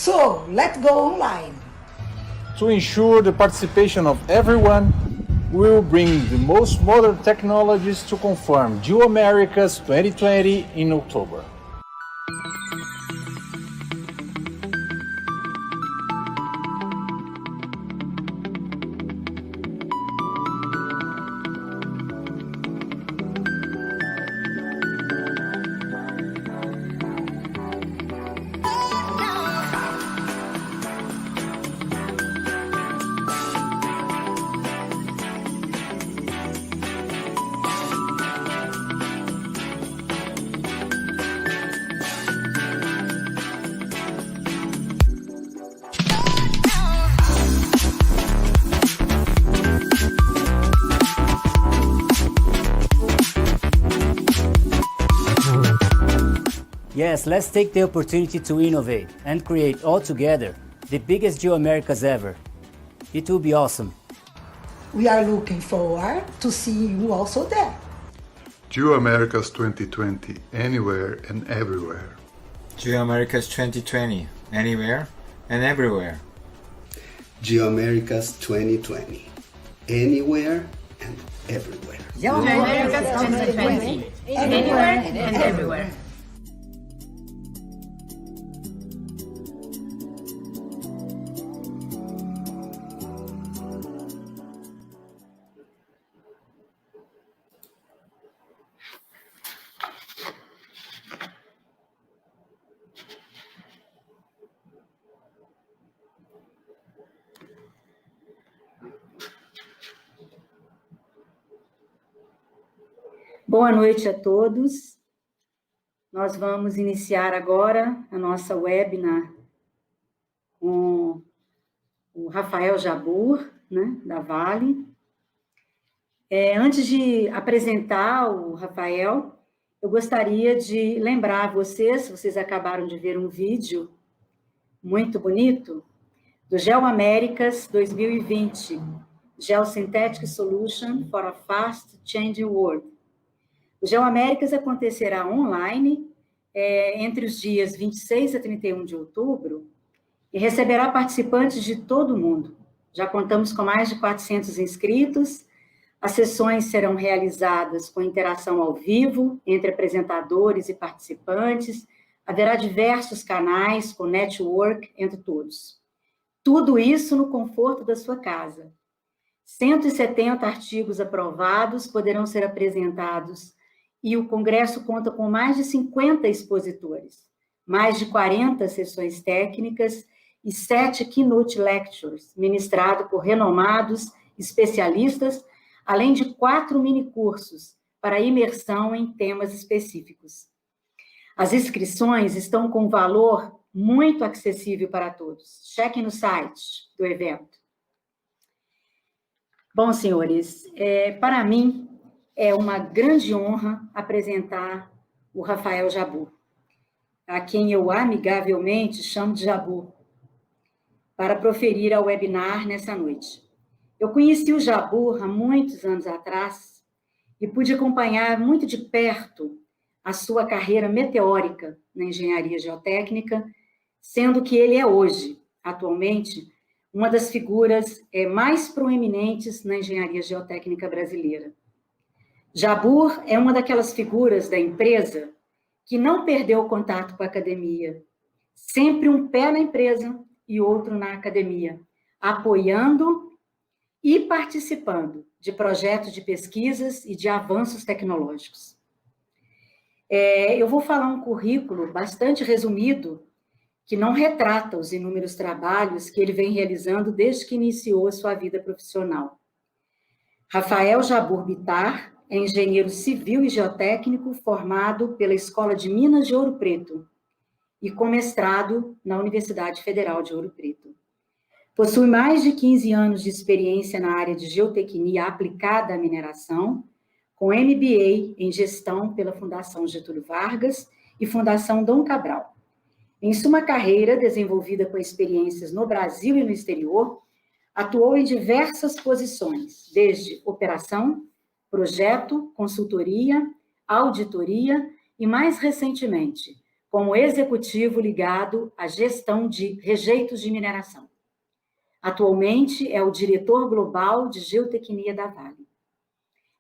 So, let's go online. To ensure the participation of everyone, we will bring the most modern technologies to confirm Geoamerica's 2020 in October. Yes, let's take the opportunity to innovate and create all together the biggest Geoamericas ever. It will be awesome. We are looking forward to seeing you also there. Geoamerica's 2020, anywhere and everywhere. Geoamerica's 2020, anywhere and everywhere. Geoamerica's 2020, anywhere and everywhere. Geoamerica's 2020, anywhere and everywhere. Boa noite a todos. Nós vamos iniciar agora a nossa webinar com o Rafael Jabbour, né, da Vale. Antes de apresentar o Rafael, eu gostaria de lembrar vocês acabaram de ver um vídeo muito bonito do Geoaméricas 2020, Geosynthetic Solution for a Fast Changing World. O Geoaméricas acontecerá online entre os dias 26 a 31 de outubro e receberá participantes de todo o mundo. Já contamos com mais de 400 inscritos. As sessões serão realizadas com interação ao vivo entre apresentadores e participantes. Haverá diversos canais com network entre todos. Tudo isso no conforto da sua casa. 170 artigos aprovados poderão ser apresentados e o Congresso conta com mais de 50 expositores, mais de 40 sessões técnicas e 7 keynote lectures, ministrado por renomados especialistas, além de 4 minicursos para imersão em temas específicos. As inscrições estão com valor muito acessível para todos. Chequem no site do evento. Bom, senhores, para mim, é uma grande honra apresentar o Rafael Jabbour, a quem eu amigavelmente chamo de Jabbour, para proferir a webinar nessa noite. Eu conheci o Jabbour há muitos anos atrás e pude acompanhar muito de perto a sua carreira meteórica na engenharia geotécnica, sendo que ele é hoje, atualmente, uma das figuras mais proeminentes na engenharia geotécnica brasileira. Jabbour é uma daquelas figuras da empresa que não perdeu o contato com a academia, sempre um pé na empresa e outro na academia, apoiando e participando de projetos de pesquisas e de avanços tecnológicos. Eu vou falar um currículo bastante resumido, que não retrata os inúmeros trabalhos que ele vem realizando desde que iniciou a sua vida profissional. Rafael Jabbour Bittar é engenheiro civil e geotécnico formado pela Escola de Minas de Ouro Preto e com mestrado na Universidade Federal de Ouro Preto. Possui mais de 15 anos de experiência na área de geotecnia aplicada à mineração, com MBA em gestão pela Fundação Getúlio Vargas e Fundação Dom Cabral. Em sua carreira, desenvolvida com experiências no Brasil e no exterior, atuou em diversas posições, desde operação, projeto, consultoria, auditoria e, mais recentemente, como executivo ligado à gestão de rejeitos de mineração. Atualmente é o diretor global de geotecnia da Vale.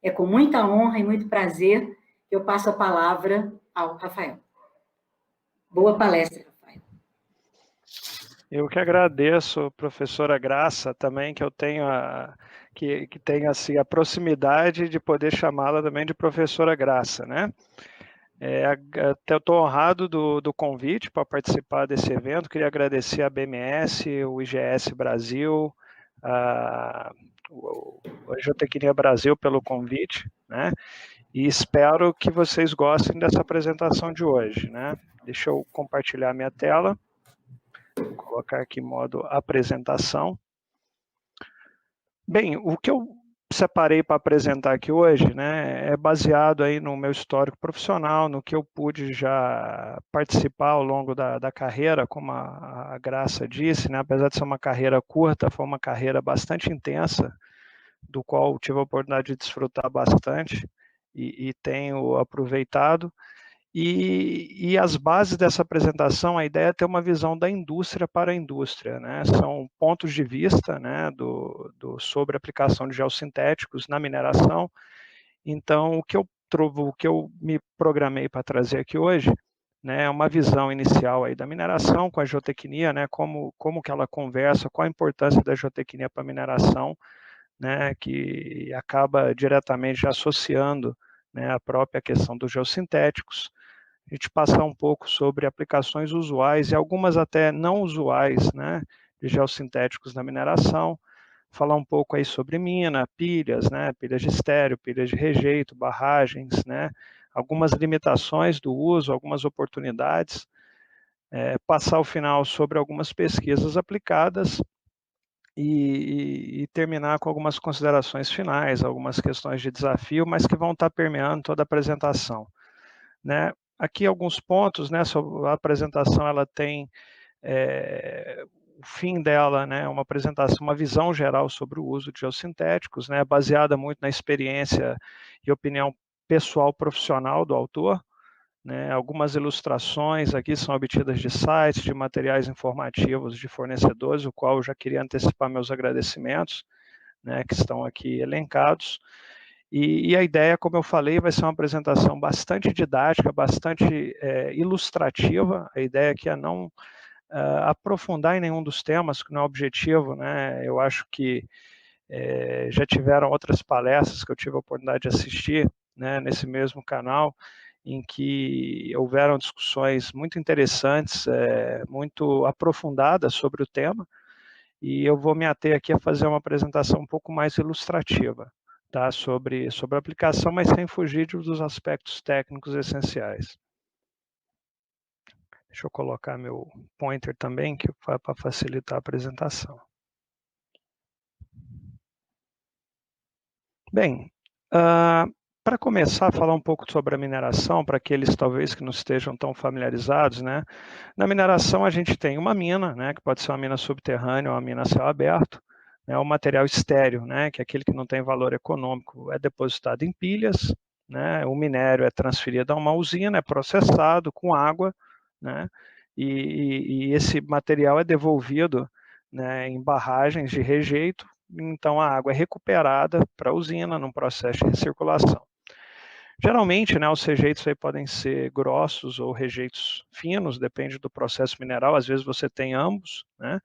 É com muita honra e muito prazer que eu passo a palavra ao Rafael. Boa palestra, Rafael. Eu que agradeço, professora Graça, também, que eu tenho que tenho assim, a proximidade de poder chamá-la também de professora Graça, né? Até eu estou honrado do convite para participar desse evento. Queria agradecer a BMS, o IGS Brasil, a Geotecnia Brasil pelo convite, né? E espero que vocês gostem dessa apresentação de hoje, né? Deixa eu compartilhar minha tela. Vou colocar aqui em modo apresentação. Bem, o que eu separei para apresentar aqui hoje, né, é baseado aí no meu histórico profissional, no que eu pude já participar ao longo da carreira, como a Graça disse, né, apesar de ser uma carreira curta, foi uma carreira bastante intensa, do qual tive a oportunidade de desfrutar bastante e tenho aproveitado. E as bases dessa apresentação, a ideia é ter uma visão da indústria para a indústria, né? São pontos de vista, né, sobre a aplicação de geossintéticos na mineração. Então, o que eu me programei para trazer aqui hoje, né, é uma visão inicial aí da mineração com a geotecnia, né, como que ela conversa, qual a importância da geotecnia para a mineração, né, que acaba diretamente associando, né, a própria questão dos geossintéticos. A gente passar um pouco sobre aplicações usuais e algumas até não usuais, né, de geossintéticos na mineração, falar um pouco aí sobre mina, pilhas, né, pilhas de estéreo, pilhas de rejeito, barragens, né, algumas limitações do uso, algumas oportunidades, passar ao final sobre algumas pesquisas aplicadas e terminar com algumas considerações finais, algumas questões de desafio, mas que vão estar permeando toda a apresentação, né. Aqui alguns pontos, né, sobre a apresentação, ela tem o fim dela, né, uma apresentação, uma visão geral sobre o uso de geossintéticos, né, baseada muito na experiência e opinião pessoal profissional do autor, né, algumas ilustrações aqui são obtidas de sites, de materiais informativos de fornecedores, o qual eu já queria antecipar meus agradecimentos, né, que estão aqui elencados. E a ideia, como eu falei, vai ser uma apresentação bastante didática, bastante ilustrativa. A ideia aqui é não aprofundar em nenhum dos temas, que não é objetivo, né? Eu acho que já tiveram outras palestras que eu tive a oportunidade de assistir, né, nesse mesmo canal, em que houveram discussões muito interessantes, muito aprofundadas sobre o tema, e eu vou me ater aqui a fazer uma apresentação um pouco mais ilustrativa, tá, sobre a aplicação, mas sem fugir dos aspectos técnicos essenciais. Deixa eu colocar meu pointer também, que para facilitar a apresentação. Bem, para começar a falar um pouco sobre a mineração, para aqueles talvez que não estejam tão familiarizados, né? Na mineração a gente tem uma mina, né, que pode ser uma mina subterrânea ou uma mina a céu aberto, né, o material estéreo, né, que é aquele que não tem valor econômico, é depositado em pilhas, né, o minério é transferido a uma usina, é processado com água, né, e esse material é devolvido, né, em barragens de rejeito, então a água é recuperada para a usina num processo de recirculação. Geralmente, né, os rejeitos aí podem ser grossos ou rejeitos finos, depende do processo mineral, às vezes você tem ambos, né?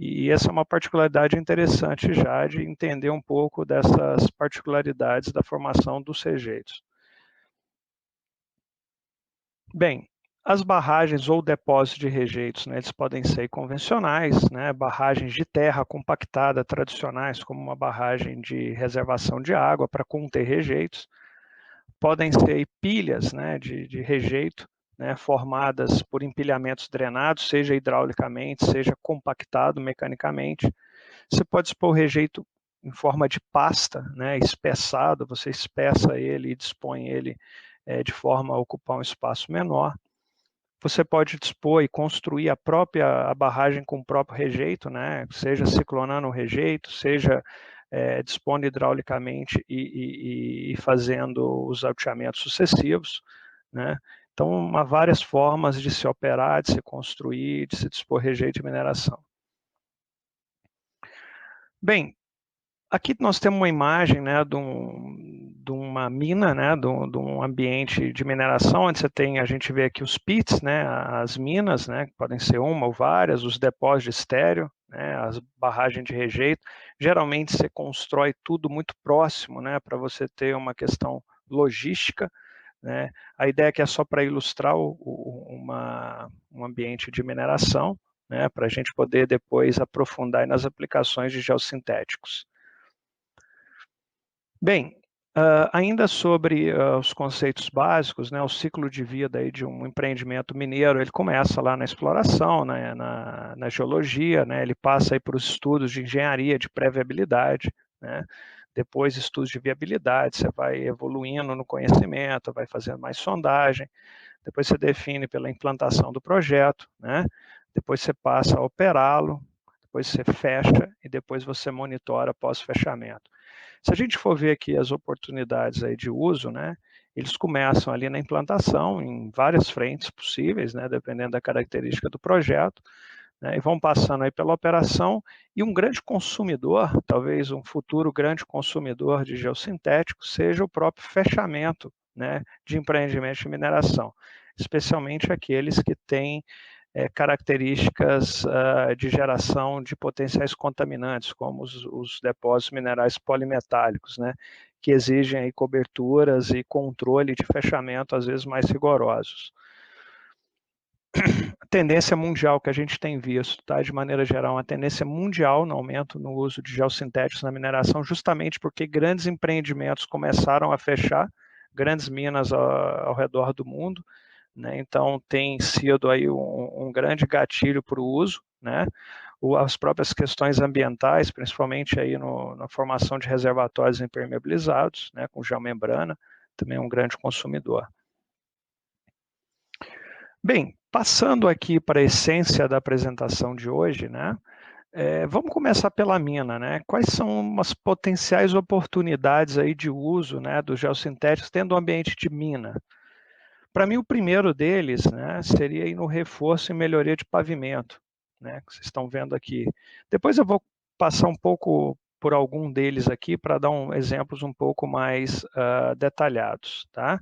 E essa é uma particularidade interessante já de entender um pouco dessas particularidades da formação dos rejeitos. Bem, as barragens ou depósitos de rejeitos, né, eles podem ser convencionais, né, barragens de terra compactada tradicionais, como uma barragem de reservação de água para conter rejeitos. Podem ser pilhas, né, de rejeito, né, formadas por empilhamentos drenados, seja hidraulicamente, seja compactado mecanicamente. Você pode expor o rejeito em forma de pasta, né, espessado, você espessa ele e dispõe ele de forma a ocupar um espaço menor. Você pode dispor e construir a barragem com o próprio rejeito, né, seja ciclonando o rejeito, seja dispondo hidraulicamente e fazendo os alteamentos sucessivos, né? Então, há várias formas de se operar, de se construir, de se dispor rejeito de mineração. Bem, aqui nós temos uma imagem, né, de uma mina, né, de um ambiente de mineração, onde a gente vê aqui os pits, né, as minas, né, que podem ser uma ou várias, os depósitos de estéreo, né, as barragens de rejeito. Geralmente você constrói tudo muito próximo, né, para você ter uma questão logística, né. A ideia aqui é só para ilustrar um ambiente de mineração, né, para a gente poder depois aprofundar nas aplicações de geossintéticos. Bem, ainda sobre os conceitos básicos, né, o ciclo de vida aí de um empreendimento mineiro, ele começa lá na exploração, né, na geologia, né, ele passa aí por os estudos de engenharia, de pré-viabilidade, né, depois estudos de viabilidade, você vai evoluindo no conhecimento, vai fazendo mais sondagem, depois você define pela implantação do projeto, né, depois você passa a operá-lo, depois você fecha e depois você monitora pós-fechamento. Se a gente for ver aqui as oportunidades aí de uso, né, eles começam ali na implantação, em várias frentes possíveis, né, dependendo da característica do projeto, né, e vão passando aí pela operação, e um grande consumidor, talvez um futuro grande consumidor de geossintéticos, seja o próprio fechamento, né, de empreendimento de mineração, especialmente aqueles que têm características de geração de potenciais contaminantes, como os depósitos minerais polimetálicos, né, que exigem aí coberturas e controle de fechamento, às vezes mais rigorosos. A tendência mundial que a gente tem visto, tá, de maneira geral, uma tendência mundial no aumento no uso de geossintéticos na mineração, justamente porque grandes empreendimentos começaram a fechar, grandes minas ao redor do mundo, né? Então tem sido aí um grande gatilho para o uso, né? As próprias questões ambientais, principalmente aí na formação de reservatórios impermeabilizados, né, com geomembrana, também é um grande consumidor. Bem, passando aqui para a essência da apresentação de hoje, né? Vamos começar pela mina, né? Quais são as potenciais oportunidades aí de uso, né, dos geossintéticos dentro do ambiente de mina? Para mim, o primeiro deles, né, seria aí no reforço e melhoria de pavimento, né, que vocês estão vendo aqui. Depois eu vou passar um pouco por algum deles aqui para dar exemplos um pouco mais detalhados, tá?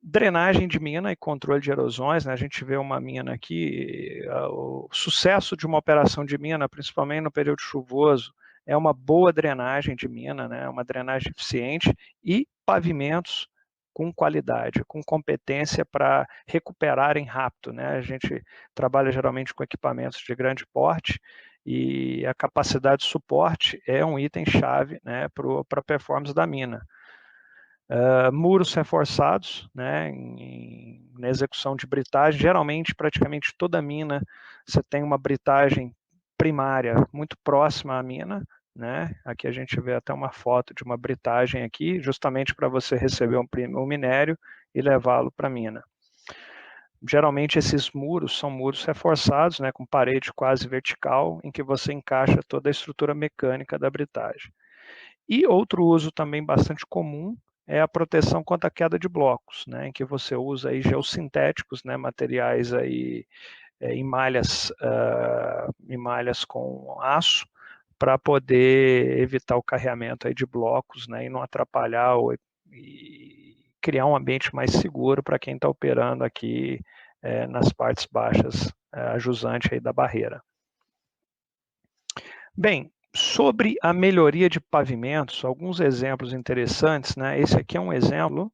Drenagem de mina e controle de erosões, né? A gente vê uma mina aqui, o sucesso de uma operação de mina, principalmente no período chuvoso, é uma boa drenagem de mina, né? Uma drenagem eficiente e pavimentos com qualidade, com competência para recuperarem rápido, né? A gente trabalha geralmente com equipamentos de grande porte e a capacidade de suporte é um item-chave, né, para a performance da mina. Muros reforçados, né, na execução de britagem, geralmente praticamente toda mina você tem uma britagem primária muito próxima à mina, né? Aqui a gente vê até uma foto de uma britagem aqui, justamente para você receber um minério e levá-lo para a mina. Geralmente esses muros são muros reforçados, né, com parede quase vertical, em que você encaixa toda a estrutura mecânica da britagem. E outro uso também bastante comum é a proteção contra a queda de blocos, né, em que você usa aí geossintéticos, né, materiais aí, em malhas com aço, para poder evitar o carregamento aí de blocos, né, e não atrapalhar e criar um ambiente mais seguro para quem está operando aqui nas partes baixas, jusante aí da barreira. Bem, sobre a melhoria de pavimentos, alguns exemplos interessantes, né? Esse aqui é um exemplo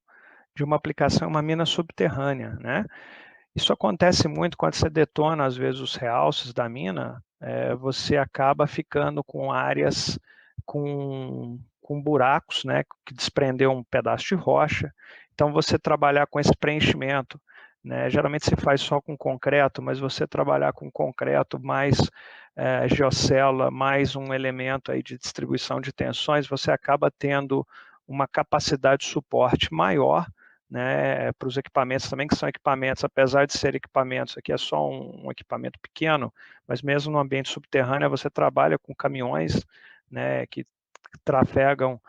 de uma aplicação em uma mina subterrânea, né? Isso acontece muito quando você detona, às vezes, os realces da mina, você acaba ficando com áreas com buracos, né, que desprendeu um pedaço de rocha. Então, você trabalhar com esse preenchimento, né, geralmente se faz só com concreto, mas você trabalhar com concreto mais geocélula, mais um elemento aí de distribuição de tensões, você acaba tendo uma capacidade de suporte maior, né, para os equipamentos também, que são equipamentos, apesar de ser equipamentos, aqui é só um equipamento pequeno, mas mesmo no ambiente subterrâneo você trabalha com caminhões, né, que trafegam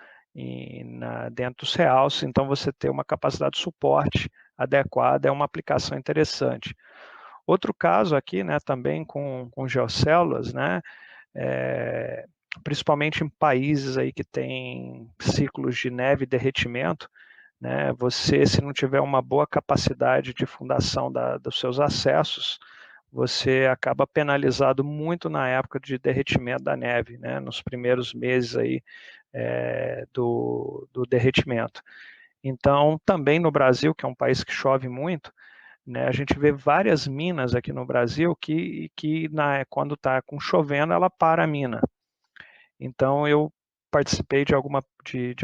dentro dos realces, então você tem uma capacidade de suporte adequada, é uma aplicação interessante. Outro caso aqui, né, também com geocélulas, né, principalmente em países aí que tem ciclos de neve e derretimento, né, você, se não tiver uma boa capacidade de fundação dos seus acessos, você acaba penalizado muito na época de derretimento da neve, né, nos primeiros meses aí do derretimento. Então, também no Brasil, que é um país que chove muito, né, a gente vê várias minas aqui no Brasil que quando está chovendo, ela para a mina. Então, eu participei de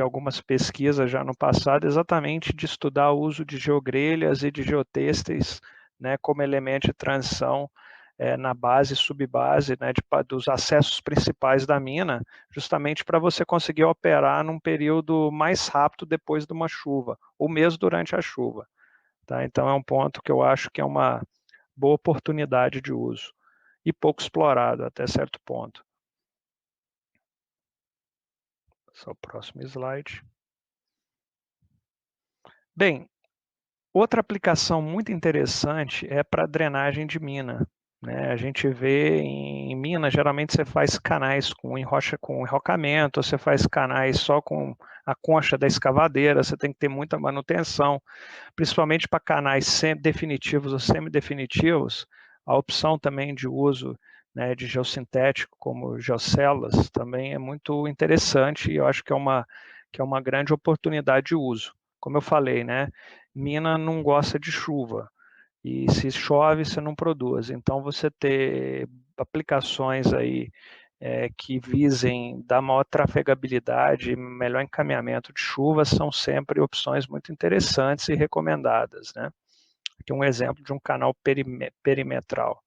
algumas pesquisas já no passado, exatamente de estudar o uso de geogrelhas e de geotêxteis, né, como elemento de transição na base e subbase, né, dos acessos principais da mina, justamente para você conseguir operar num período mais rápido depois de uma chuva, ou mesmo durante a chuva. Tá? Então, é um ponto que eu acho que é uma boa oportunidade de uso e pouco explorado até certo ponto. Só o próximo slide. Bem, outra aplicação muito interessante é para drenagem de mina. Né? A gente vê em mina, geralmente você faz canais com enrocamento, você faz canais só com a concha da escavadeira, você tem que ter muita manutenção, principalmente para canais definitivos ou semidefinitivos, a opção também de uso, né, de geossintético, como geocélulas, também é muito interessante e eu acho que é uma grande oportunidade de uso. Como eu falei, né, mina não gosta de chuva, e se chove, você não produz. Então, você ter aplicações aí que visem dar maior trafegabilidade, melhor encaminhamento de chuva, são sempre opções muito interessantes e recomendadas, né? Aqui um exemplo de um canal perimetral.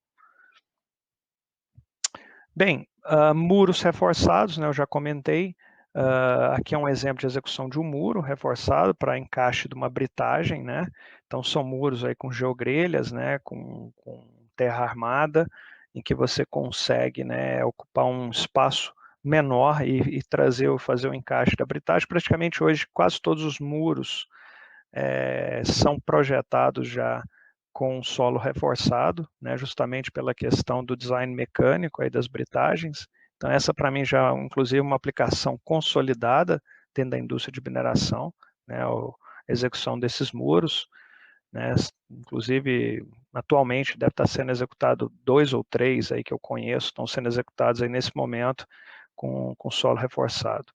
Bem, muros reforçados, né, eu já comentei. Aqui é um exemplo de execução de um muro reforçado para encaixe de uma britagem, né? Então são muros aí com geogrelhas, né, com terra armada, em que você consegue, né, ocupar um espaço menor e fazer o encaixe da britagem. Praticamente hoje quase todos os muros são projetados já com solo reforçado, né, justamente pela questão do design mecânico aí das britagens. Então essa para mim já inclusive uma aplicação consolidada dentro da indústria de mineração, né, a execução desses muros, né, inclusive atualmente deve estar sendo executado 2 ou 3 aí que eu conheço, estão sendo executados aí nesse momento com solo reforçado.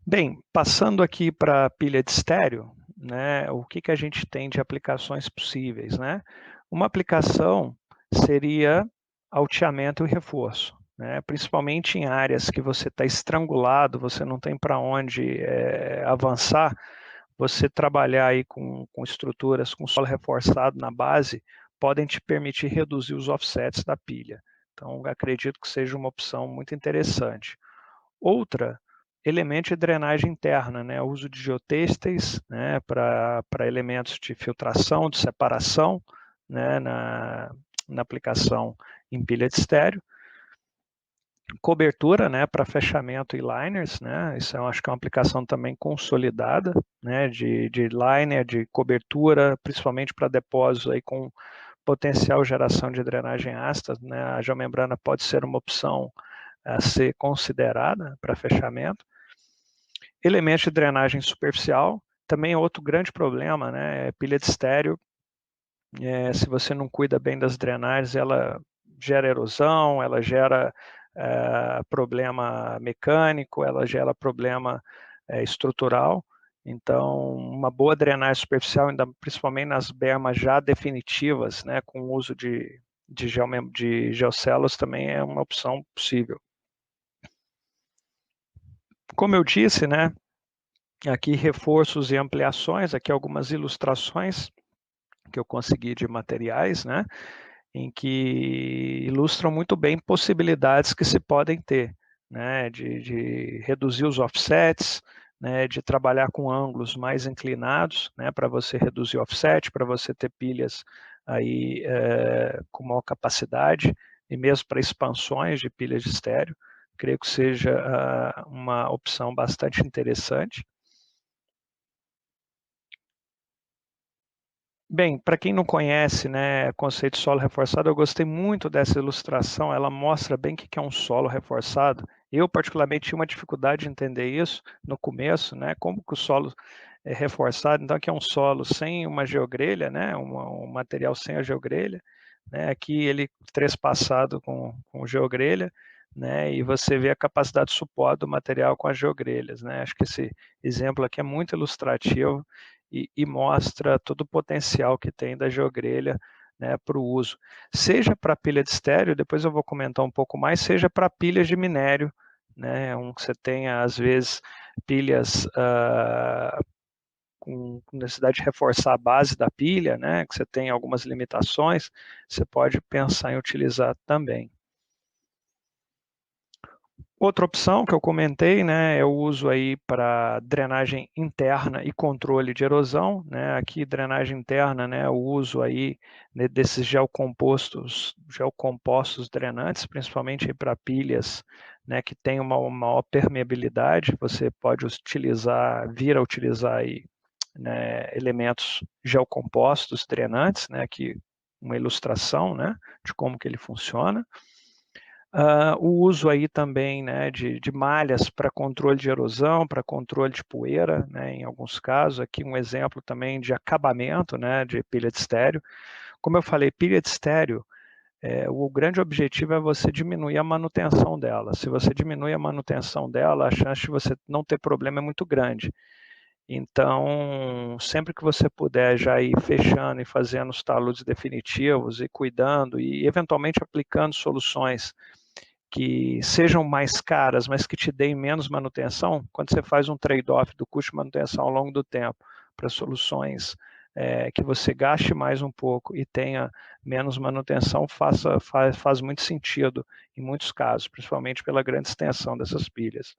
Bem, passando aqui para a pilha de estéreo, né, o que a gente tem de aplicações possíveis, né? Uma aplicação seria alteamento e reforço, né? Principalmente em áreas que você está estrangulado, você não tem para onde avançar, você trabalhar aí com estruturas com solo reforçado na base, podem te permitir reduzir os offsets da pilha. Então, acredito que seja uma opção muito interessante. Outra, elemento de drenagem interna, né? O uso de geotêxteis, né? para elementos de filtração, de separação, né? na aplicação em pilha de estéreo. Cobertura, né? Para fechamento e liners, né? Isso eu acho que é uma aplicação também consolidada, né? de liner, de cobertura, principalmente para depósitos aí com potencial geração de drenagem ácida, né? A geomembrana pode ser uma opção a ser considerada para fechamento. Elementos de drenagem superficial, também é outro grande problema, né? Pilha de estéreo, se você não cuida bem das drenagens, ela gera erosão, ela gera problema mecânico, ela gera problema estrutural. Então, uma boa drenagem superficial, ainda, principalmente nas bermas já definitivas, né, com o uso de geocélulas, também é uma opção possível. Como eu disse, né, aqui reforços e ampliações, aqui algumas ilustrações que eu consegui de materiais, né, em que ilustram muito bem possibilidades que se podem ter, né, de reduzir os offsets, né, de trabalhar com ângulos mais inclinados, né, para você reduzir o offset, para você ter pilhas aí com maior capacidade, e mesmo para expansões de pilhas de estéreo. Creio que seja uma opção bastante interessante. Bem, para quem não conhece, né, conceito de solo reforçado, eu gostei muito dessa ilustração, ela mostra bem o que é um solo reforçado. Eu, particularmente, tinha uma dificuldade de entender isso no começo, né, como que o solo é reforçado. Então, aqui é um solo sem uma geogrelha, né, um material sem a geogrelha, né, aqui ele trespassado com geogrelha, né, e você vê a capacidade de suporte do material com as geogrelhas, né. Acho que esse exemplo aqui é muito ilustrativo e mostra todo o potencial que tem da geogrelha, né, para o uso. Seja para pilha de estéreo, depois eu vou comentar um pouco mais, seja para pilhas de minério, né, que você tenha, às vezes, pilhas com necessidade de reforçar a base da pilha, né, que você tem algumas limitações, você pode pensar em utilizar também. Outra opção que eu comentei, né, é o uso aí para drenagem interna e controle de erosão, né, aqui drenagem interna, né, o uso aí desses geocompostos drenantes, principalmente para pilhas, né, que tem uma maior permeabilidade, você pode vir a utilizar aí, né, elementos geocompostos drenantes, né, aqui uma ilustração, né, de como que ele funciona. O uso aí também, né, de malhas para controle de erosão, para controle de poeira, né, em alguns casos. Aqui um exemplo também de acabamento, né, de pilha de estéreo. Como eu falei, pilha de estéreo, o grande objetivo é você diminuir a manutenção dela. Se você diminui a manutenção dela, a chance de você não ter problema é muito grande. Então, sempre que você puder já ir fechando e fazendo os taludes definitivos e cuidando e eventualmente aplicando soluções que sejam mais caras, mas que te deem menos manutenção, quando você faz um trade-off do custo de manutenção ao longo do tempo para soluções que você gaste mais um pouco e tenha menos manutenção, faz muito sentido em muitos casos, principalmente pela grande extensão dessas pilhas.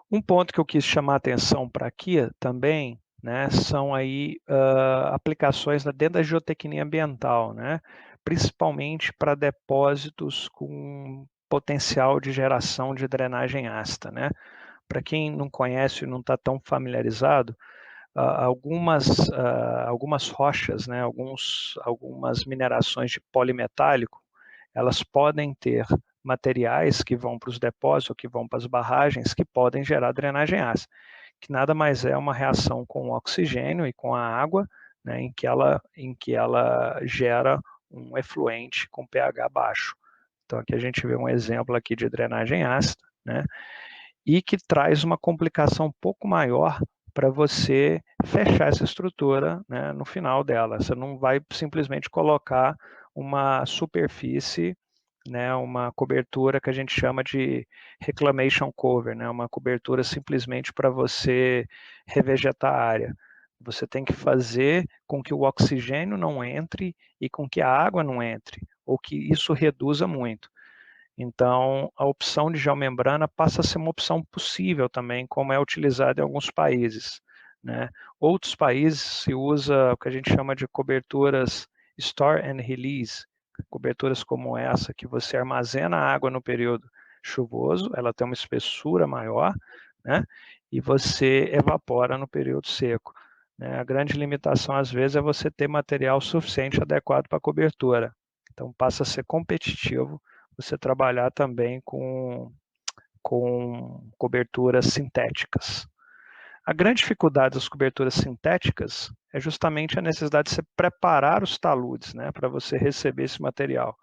Um ponto que eu quis chamar a atenção para aqui também, né, são aí aplicações dentro da geotecnia ambiental, né, principalmente para depósitos com potencial de geração de drenagem ácida, né. Para quem não conhece e não está tão familiarizado, algumas rochas, né, algumas minerações de polimetálico, elas podem ter materiais que vão para os depósitos, ou que vão para as barragens, que podem gerar drenagem ácida, que nada mais é uma reação com o oxigênio e com a água, né, em que ela gera um efluente com pH baixo. Então aqui a gente vê um exemplo aqui de drenagem ácida, né, e que traz uma complicação um pouco maior para você fechar essa estrutura, né, no final dela. Você não vai simplesmente colocar uma superfície, né, uma cobertura que a gente chama de reclamation cover, né, uma cobertura simplesmente para você revegetar a área. Você tem que fazer com que o oxigênio não entre e com que a água não entre, ou que isso reduza muito. Então, a opção de geomembrana passa a ser uma opção possível também, como é utilizada em alguns países, né? Outros países se usa o que a gente chama de coberturas store and release, coberturas como essa, que você armazena a água no período chuvoso, ela tem uma espessura maior, né? E você evapora no período seco, né? A grande limitação, às vezes, é você ter material suficiente adequado para a cobertura. Então, passa a ser competitivo você trabalhar também com coberturas sintéticas. A grande dificuldade das coberturas sintéticas é justamente a necessidade de você preparar os taludes, né, para você receber esse material.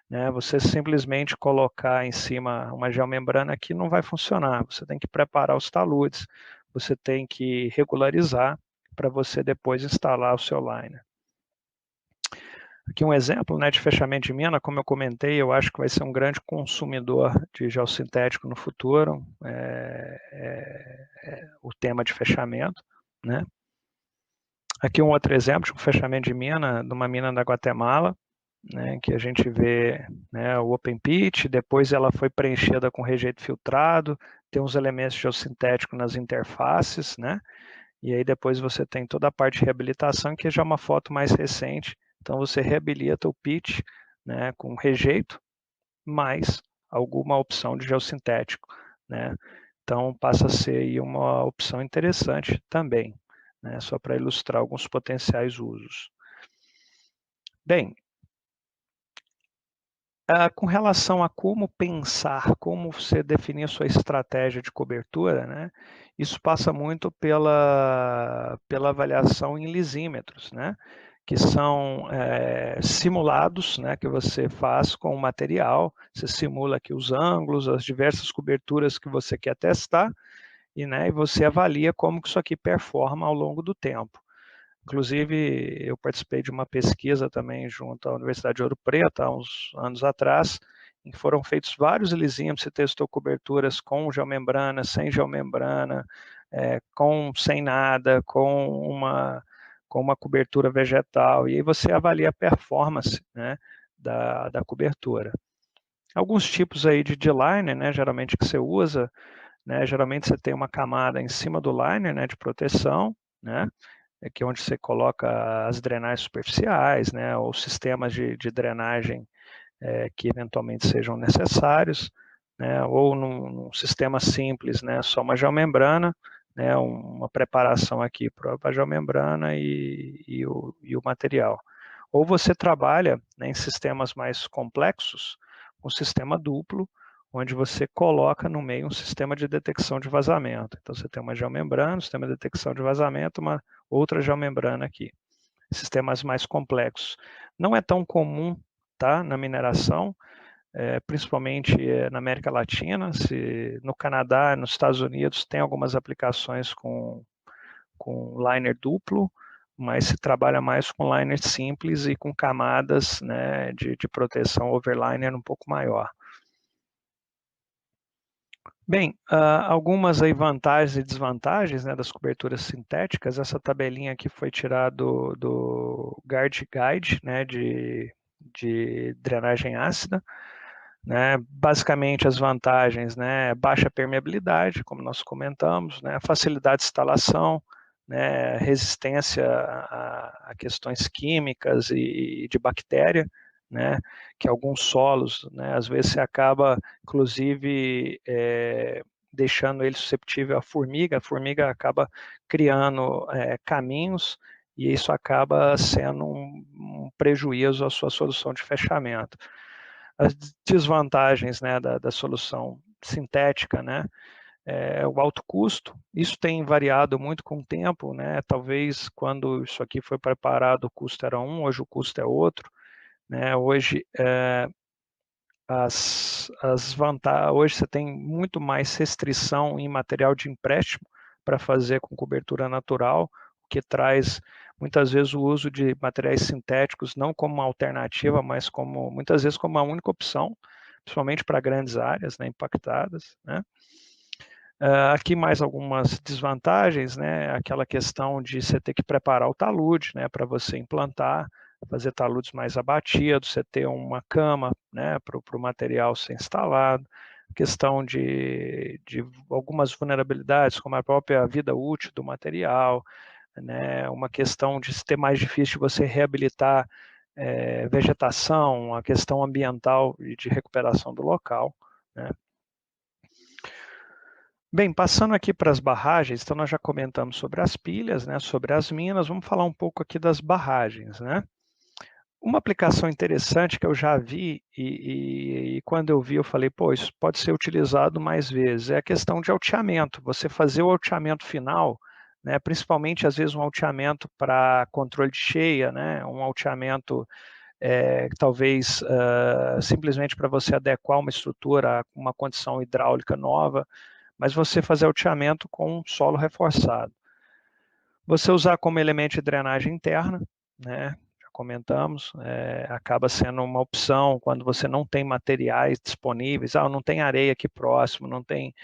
Né, você simplesmente colocar em cima uma geomembrana aqui não vai funcionar, você tem que preparar os taludes, você tem que regularizar para você depois instalar o seu liner. Aqui um exemplo, né, de fechamento de mina, como eu comentei, eu acho que vai ser um grande consumidor de geossintético no futuro, o tema de fechamento, né. Aqui um outro exemplo de um fechamento de mina, de uma mina da Guatemala, né, que a gente vê, né, o open pit, depois ela foi preenchida com rejeito filtrado, tem uns elementos geossintéticos nas interfaces, né, e aí depois você tem toda a parte de reabilitação, que já é uma foto mais recente. Então você reabilita o pit, né, com rejeito, mais alguma opção de geossintético, né? Então passa a ser aí uma opção interessante também, né, só para ilustrar alguns potenciais usos. Bem, com relação a como pensar, como você definir a sua estratégia de cobertura, né, isso passa muito pela avaliação em lisímetros, né, que são simulados, né, que você faz com o material, você simula aqui os ângulos, as diversas coberturas que você quer testar, e você avalia como que isso aqui performa ao longo do tempo. Inclusive, eu participei de uma pesquisa também junto à Universidade de Ouro Preto, há uns anos atrás, em que foram feitos vários lisímetros, se testou coberturas com geomembrana, sem geomembrana, sem nada, com uma cobertura vegetal, e aí você avalia a performance, né, da cobertura. Alguns tipos aí de liner, né, geralmente que você usa, né, geralmente você tem uma camada em cima do liner, né, de proteção, né, que é onde você coloca as drenagens superficiais, né, ou sistemas de drenagem que eventualmente sejam necessários, né, ou num sistema simples, né, só uma geomembrana, né, uma preparação aqui para a geomembrana e o material. Ou você trabalha, né, em sistemas mais complexos, um sistema duplo, onde você coloca no meio um sistema de detecção de vazamento. Então você tem uma geomembrana, um sistema de detecção de vazamento, uma outra geomembrana aqui. Sistemas mais complexos. Não é tão comum, tá, na mineração, principalmente na América Latina. No Canadá, nos Estados Unidos, tem algumas aplicações com liner duplo, mas se trabalha mais com liner simples e com camadas, né, de proteção overliner um pouco maior. Bem, algumas aí vantagens e desvantagens, né, das coberturas sintéticas. Essa tabelinha aqui foi tirada do Guard Guide, né, de drenagem ácida. Né, basicamente as vantagens, né, baixa permeabilidade, como nós comentamos, né, facilidade de instalação, né, resistência a questões químicas e de bactéria, né, que alguns solos, né, às vezes você acaba, inclusive, deixando ele susceptível à formiga, a formiga acaba criando caminhos, e isso acaba sendo um prejuízo à sua solução de fechamento. As desvantagens, né, da solução sintética, né, o alto custo. Isso tem variado muito com o tempo, né, talvez quando isso aqui foi preparado o custo era um, hoje o custo é outro, né, hoje hoje você tem muito mais restrição em material de empréstimo para fazer com cobertura natural, o que traz muitas vezes o uso de materiais sintéticos não como uma alternativa, mas muitas vezes como uma única opção, principalmente para grandes áreas, né, impactadas, né. Aqui mais algumas desvantagens, né, aquela questão de você ter que preparar o talude, né, para você implantar, fazer taludes mais abatidos, você ter uma cama, né, para o material ser instalado, questão de algumas vulnerabilidades, como a própria vida útil do material, né, uma questão de ser mais difícil você reabilitar vegetação, a questão ambiental e de recuperação do local, né. Bem, passando aqui para as barragens, então nós já comentamos sobre as pilhas, né, sobre as minas, vamos falar um pouco aqui das barragens, né. Uma aplicação interessante que eu já vi e quando eu vi eu falei, pô, isso pode ser utilizado mais vezes, é a questão de alteamento, você fazer o alteamento final, né, principalmente às vezes um alteamento para controle de cheia, né, um alteamento talvez simplesmente para você adequar uma estrutura a uma condição hidráulica nova, mas você fazer alteamento com solo reforçado. Você usar como elemento de drenagem interna, né, já comentamos, acaba sendo uma opção quando você não tem materiais disponíveis, não tem areia aqui próximo, não tem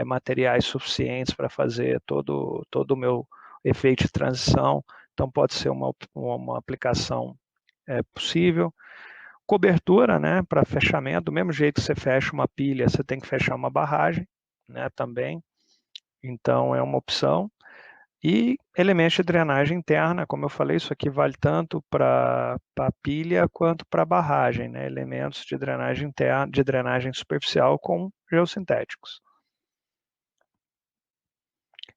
materiais suficientes para fazer todo o meu efeito de transição, então pode ser uma aplicação possível. Cobertura, né, para fechamento, do mesmo jeito que você fecha uma pilha, você tem que fechar uma barragem, né, também, então é uma opção. E elementos de drenagem interna, como eu falei, isso aqui vale tanto para a pilha quanto para a barragem, né, elementos de drenagem interna, de drenagem superficial com geossintéticos.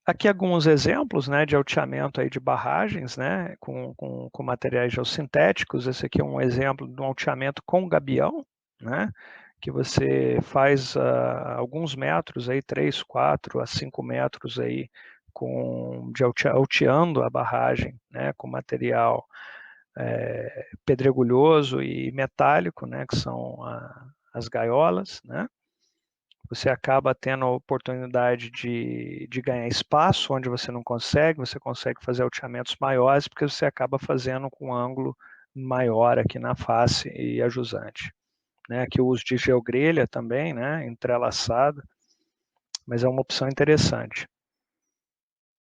Aqui alguns exemplos, né, de alteamento aí de barragens, né, com materiais geossintéticos. Esse aqui é um exemplo de um alteamento com gabião, né, que você faz alguns metros, aí, 3, 4 a 5 metros aí, alteando a barragem, né, com material pedregulhoso e metálico, né, que são as gaiolas, né. Você acaba tendo a oportunidade de ganhar espaço onde você não consegue, você consegue fazer alteamentos maiores, porque você acaba fazendo com um ângulo maior aqui na face e a jusante. Né? Aqui o uso de geogrelha também, né? Entrelaçada, mas é uma opção interessante.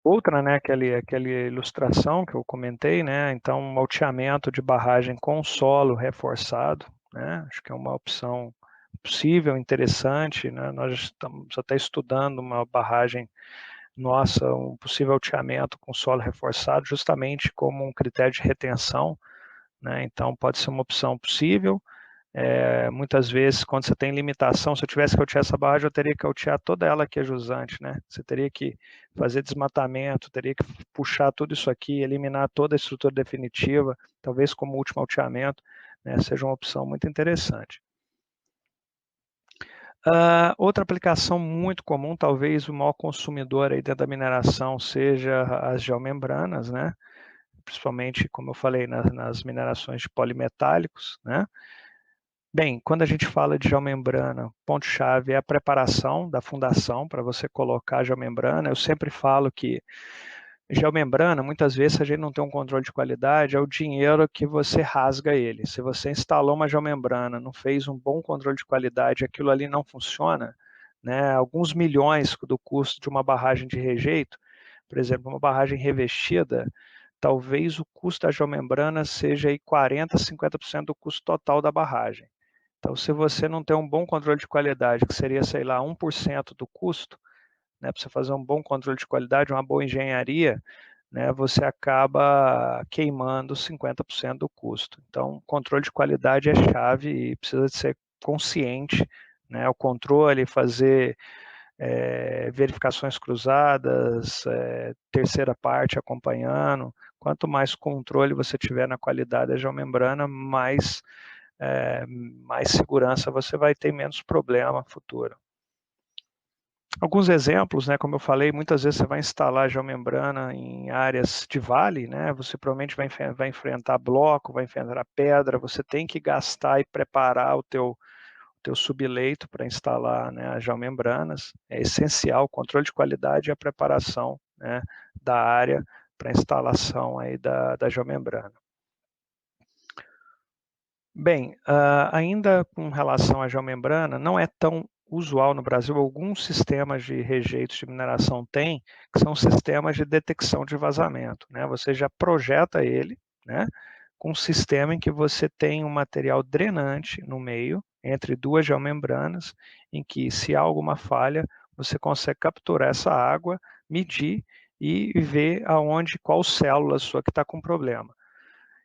Outra, né, aquela ilustração que eu comentei, né? Então, um alteamento de barragem com solo reforçado, né? Acho que é uma opção possível, interessante, né? Nós estamos até estudando uma barragem nossa, um possível alteamento com solo reforçado, justamente como um critério de retenção, né? Então, pode ser uma opção possível. Muitas vezes, quando você tem limitação, se eu tivesse que altear essa barragem, eu teria que altear toda ela que é jusante, né? Você teria que fazer desmatamento, teria que puxar tudo isso aqui, eliminar toda a estrutura definitiva, talvez como último alteamento, né? Seja uma opção muito interessante. Outra aplicação muito comum, talvez o maior consumidor aí dentro da mineração, seja as geomembranas, né? Principalmente, como eu falei, nas minerações de polimetálicos, né? Bem, quando a gente fala de geomembrana, ponto-chave é a preparação da fundação para você colocar a geomembrana. Eu sempre falo que geomembrana, muitas vezes, se a gente não tem um controle de qualidade, é o dinheiro que você rasga ele. Se você instalou uma geomembrana, não fez um bom controle de qualidade, aquilo ali não funciona, né? Alguns milhões do custo de uma barragem de rejeito, por exemplo, uma barragem revestida, talvez o custo da geomembrana seja aí 40%, 50% do custo total da barragem. Então, se você não tem um bom controle de qualidade, que seria, sei lá, 1% do custo, né, para você fazer um bom controle de qualidade, uma boa engenharia, né, você acaba queimando 50% do custo. Então, controle de qualidade é chave e precisa de ser consciente, né, o controle, fazer verificações cruzadas, terceira parte acompanhando. Quanto mais controle você tiver na qualidade da geomembrana, mais segurança você vai ter, menos problema futuro. Alguns exemplos, né, como eu falei, muitas vezes você vai instalar geomembrana em áreas de vale, né, você provavelmente vai enfrentar bloco, vai enfrentar pedra, você tem que gastar e preparar o teu subleito para instalar, né, as geomembranas. É essencial o controle de qualidade e a preparação, né, da área para instalação aí da geomembrana. Bem, ainda com relação à geomembrana, não é tão usual no Brasil. Alguns sistemas de rejeitos de mineração têm, que são sistemas de detecção de vazamento, né? Você já projeta ele, né, com um sistema em que você tem um material drenante no meio, entre duas geomembranas, em que, se há alguma falha, você consegue capturar essa água, medir e ver qual célula sua que está com problema.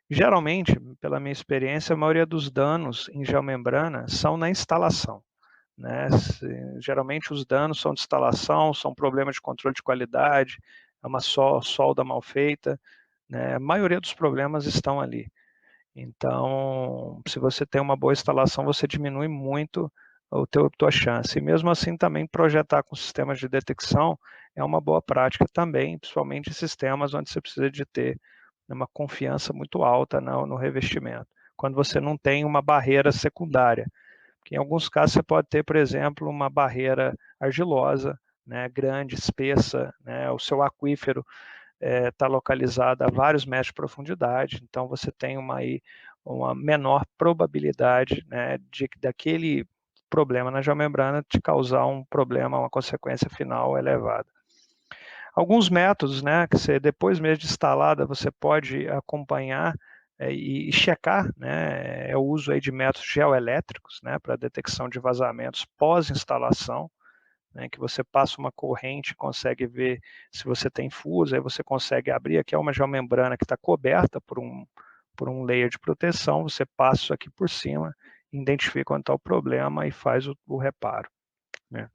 Geralmente, pela minha experiência, a maioria dos danos em geomembrana são na instalação, né? Geralmente os danos são de instalação, são problemas de controle de qualidade, é uma solda mal feita, né? A maioria dos problemas estão ali. Então, se você tem uma boa instalação, você diminui muito a tua chance. E mesmo assim, também projetar com sistemas de detecção é uma boa prática também, principalmente em sistemas onde você precisa de ter uma confiança muito alta no revestimento, quando você não tem uma barreira secundária. Porque em alguns casos você pode ter, por exemplo, uma barreira argilosa, né, grande, espessa, né, o seu aquífero está localizado a vários metros de profundidade, então você tem uma menor probabilidade, né, daquele problema na geomembrana te causar um problema, uma consequência final elevada. Alguns métodos, né, que você, depois mesmo de instalada, você pode acompanhar e checar, né, é o uso aí de métodos geoelétricos, né, para detecção de vazamentos pós-instalação, né, que você passa uma corrente, consegue ver se você tem furos, aí você consegue abrir. Aqui é uma geomembrana que está coberta por um layer de proteção, você passa isso aqui por cima, identifica onde está o problema e faz o reparo, né.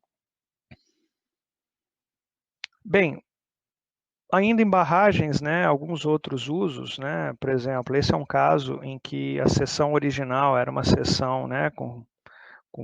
Bem, Ainda em barragens, né, alguns outros usos, né, por exemplo, esse é um caso em que a seção original era uma seção, né, com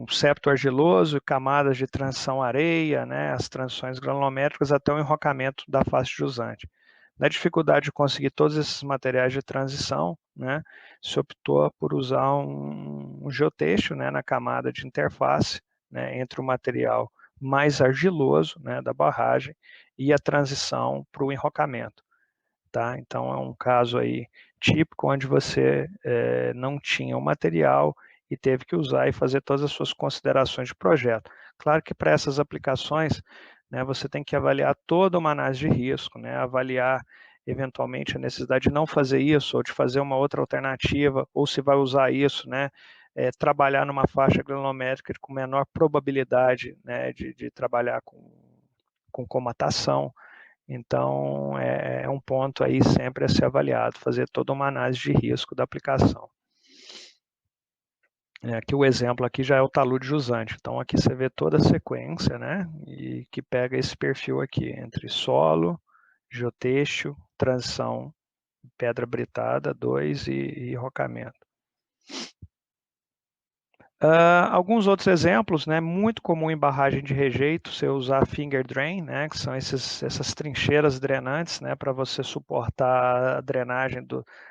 septo argiloso, camadas de transição areia, né, as transições granulométricas até o enrocamento da face jusante. Na dificuldade de conseguir todos esses materiais de transição, né, se optou por usar um geotexto, né, na camada de interface, né, entre o material mais argiloso, né, da barragem e a transição para o enrocamento. Tá? Então é um caso aí típico onde você não tinha o material e teve que usar e fazer todas as suas considerações de projeto. Claro que para essas aplicações, né, você tem que avaliar toda uma análise de risco, né, avaliar eventualmente a necessidade de não fazer isso ou de fazer uma outra alternativa, ou se vai usar isso, né, trabalhar numa faixa granulométrica com menor probabilidade, né, de trabalhar com comatação. Então, é um ponto aí sempre a ser avaliado, fazer toda uma análise de risco da aplicação. Aqui o exemplo aqui já é o talude jusante. Então, aqui você vê toda a sequência, né? E que pega esse perfil aqui, entre solo, geotexto, transição, pedra britada, 2 e rocamento. Alguns outros exemplos, né, muito comum em barragem de rejeito, você usar finger drain, né, que são essas trincheiras drenantes, né, para você suportar a drenagem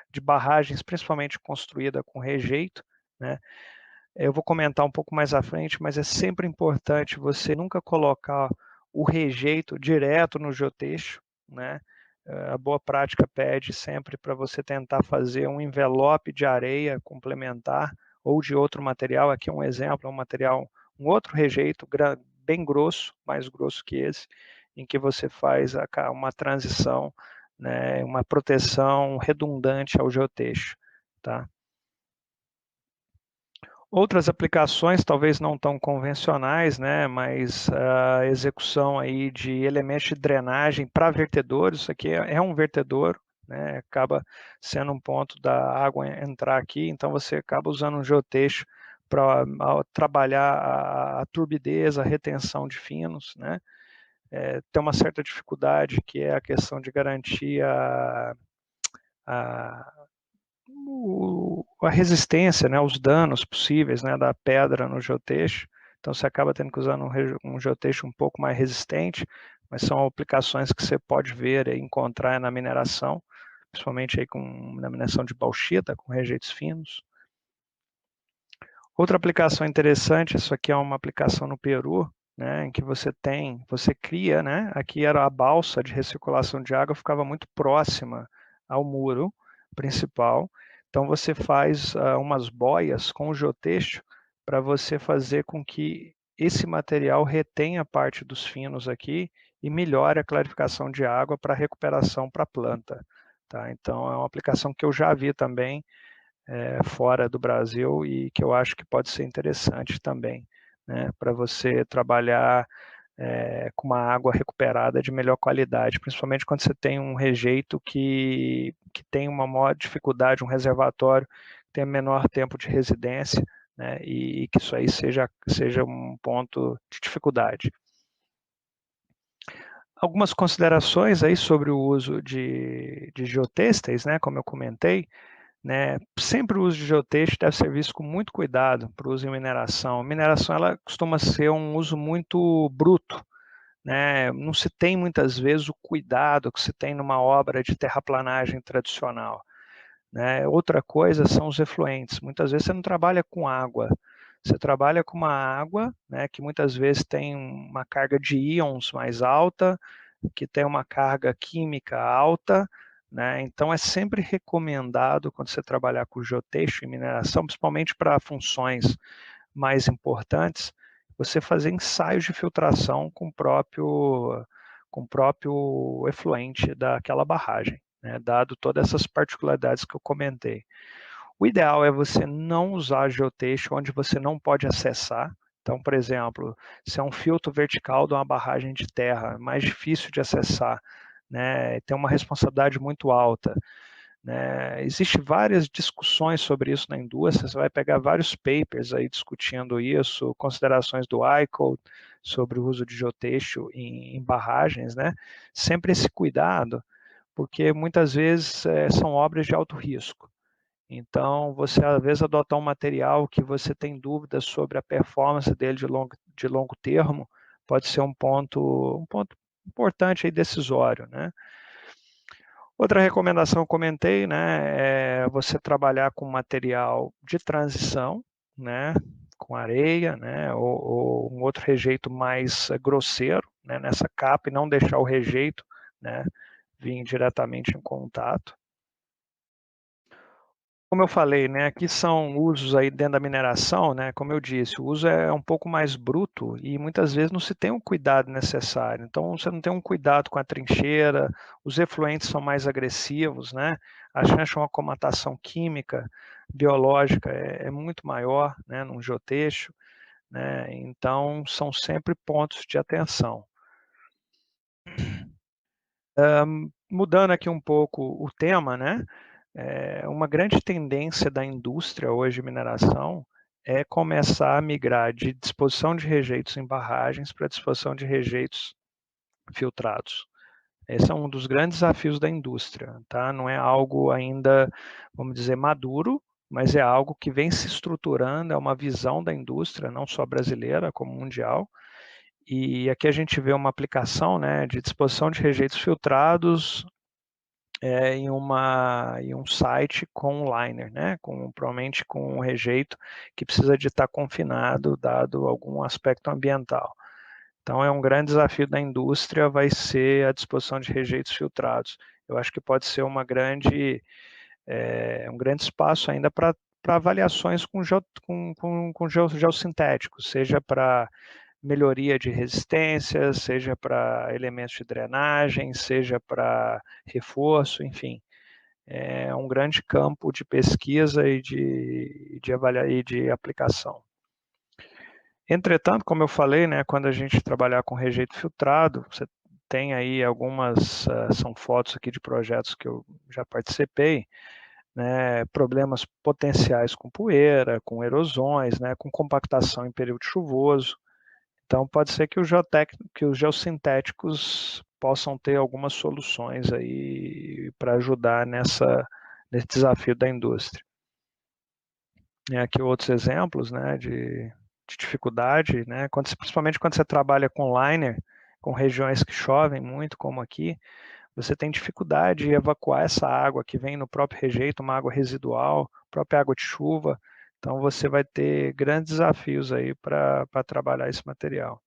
de barragens, principalmente construída com rejeito, né. Eu vou comentar um pouco mais à frente, mas é sempre importante você nunca colocar o rejeito direto no geotexto, né. A boa prática pede sempre para você tentar fazer um envelope de areia complementar, ou de outro material. Aqui é um exemplo, é um material, um outro rejeito bem grosso, mais grosso que esse, em que você faz uma transição, né, uma proteção redundante ao geotexto, tá? Outras aplicações, talvez não tão convencionais, né, mas a execução aí de elementos de drenagem para vertedores. Isso aqui é um vertedouro, né, acaba sendo um ponto da água entrar aqui, então você acaba usando um geotexto para trabalhar a turbidez, a retenção de finos, né. Tem uma certa dificuldade que é a questão de garantir a resistência, né, os danos possíveis, né, da pedra no geotexto. Então você acaba tendo que usar um geotexto um pouco mais resistente, mas são aplicações que você pode ver e encontrar na mineração, principalmente aí na mineração de bauxita, com rejeitos finos. Outra aplicação interessante, isso aqui é uma aplicação no Peru, né, em que você cria, né, aqui era a balsa de recirculação de água, ficava muito próxima ao muro principal. Então você faz umas boias com o geotexto para você fazer com que esse material retenha parte dos finos aqui e melhore a clarificação de água para recuperação para a planta. Tá? Então é uma aplicação que eu já vi também fora do Brasil e que eu acho que pode ser interessante também, né, para você trabalhar com uma água recuperada de melhor qualidade, principalmente quando você tem um rejeito que tem uma maior dificuldade, um reservatório que tem menor tempo de residência, né, e que isso aí seja um ponto de dificuldade. Algumas considerações aí sobre o uso de geotêxteis, né, como eu comentei, né, sempre o uso de geotexto deve ser visto com muito cuidado para o uso em mineração. A mineração ela costuma ser um uso muito bruto, né? Não se tem muitas vezes o cuidado que se tem numa obra de terraplanagem tradicional, né? Outra coisa são os efluentes. Muitas vezes você não trabalha com água, você trabalha com uma água, né, que muitas vezes tem uma carga de íons mais alta, que tem uma carga química alta, né? Então é sempre recomendado, quando você trabalhar com geotexto e mineração, principalmente para funções mais importantes, você fazer ensaios de filtração com o próprio efluente daquela barragem, né? Dado todas essas particularidades que eu comentei. O ideal é você não usar geotexto onde você não pode acessar. Então, por exemplo, se é um filtro vertical de uma barragem de terra, mais difícil de acessar, né, tem uma responsabilidade muito alta, né? Existem várias discussões sobre isso na indústria, você vai pegar vários papers aí discutindo isso, considerações do ICO sobre o uso de geotêxtil em barragens, né? Sempre esse cuidado, porque muitas vezes são obras de alto risco. Então, você às vezes adotar um material que você tem dúvidas sobre a performance dele de longo termo, pode ser um ponto importante aí decisório, né? Outra recomendação que eu comentei, né, é você trabalhar com material de transição, né, com areia, né, ou um outro rejeito mais grosseiro, né, nessa capa e não deixar o rejeito, né, vir diretamente em contato. Como eu falei, né, aqui são usos aí dentro da mineração, né, como eu disse, o uso é um pouco mais bruto e muitas vezes não se tem um cuidado necessário. Então, você não tem um cuidado com a trincheira, os efluentes são mais agressivos, né, a chance de uma comatação química, biológica é muito maior, né, num geotêxtil, né, então são sempre pontos de atenção. Mudando aqui um pouco o tema, né, uma grande tendência da indústria hoje de mineração é começar a migrar de disposição de rejeitos em barragens para disposição de rejeitos filtrados. Esse é um dos grandes desafios da indústria, tá? Não é algo ainda, vamos dizer, maduro, mas é algo que vem se estruturando, é uma visão da indústria, não só brasileira, como mundial. E aqui a gente vê uma aplicação, né, de disposição de rejeitos filtrados em um site com um liner, né? Provavelmente com um rejeito que precisa de estar confinado, dado algum aspecto ambiental. Então, é um grande desafio da indústria, vai ser a disposição de rejeitos filtrados. Eu acho que pode ser um grande espaço ainda para avaliações com geossintéticos, seja para melhoria de resistência, seja para elementos de drenagem, seja para reforço, enfim. É um grande campo de pesquisa e de aplicação. Entretanto, como eu falei, né, quando a gente trabalhar com rejeito filtrado, você tem aí são fotos aqui de projetos que eu já participei, né, problemas potenciais com poeira, com erosões, né, com compactação em período chuvoso. Então, pode ser que os geossintéticos possam ter algumas soluções aí para ajudar nesse desafio da indústria. Aqui outros exemplos, né, de dificuldade, né, principalmente quando você trabalha com liner, com regiões que chovem muito, como aqui, você tem dificuldade de evacuar essa água que vem no próprio rejeito, uma água residual, própria água de chuva. Então, você vai ter grandes desafios aí para trabalhar esse material.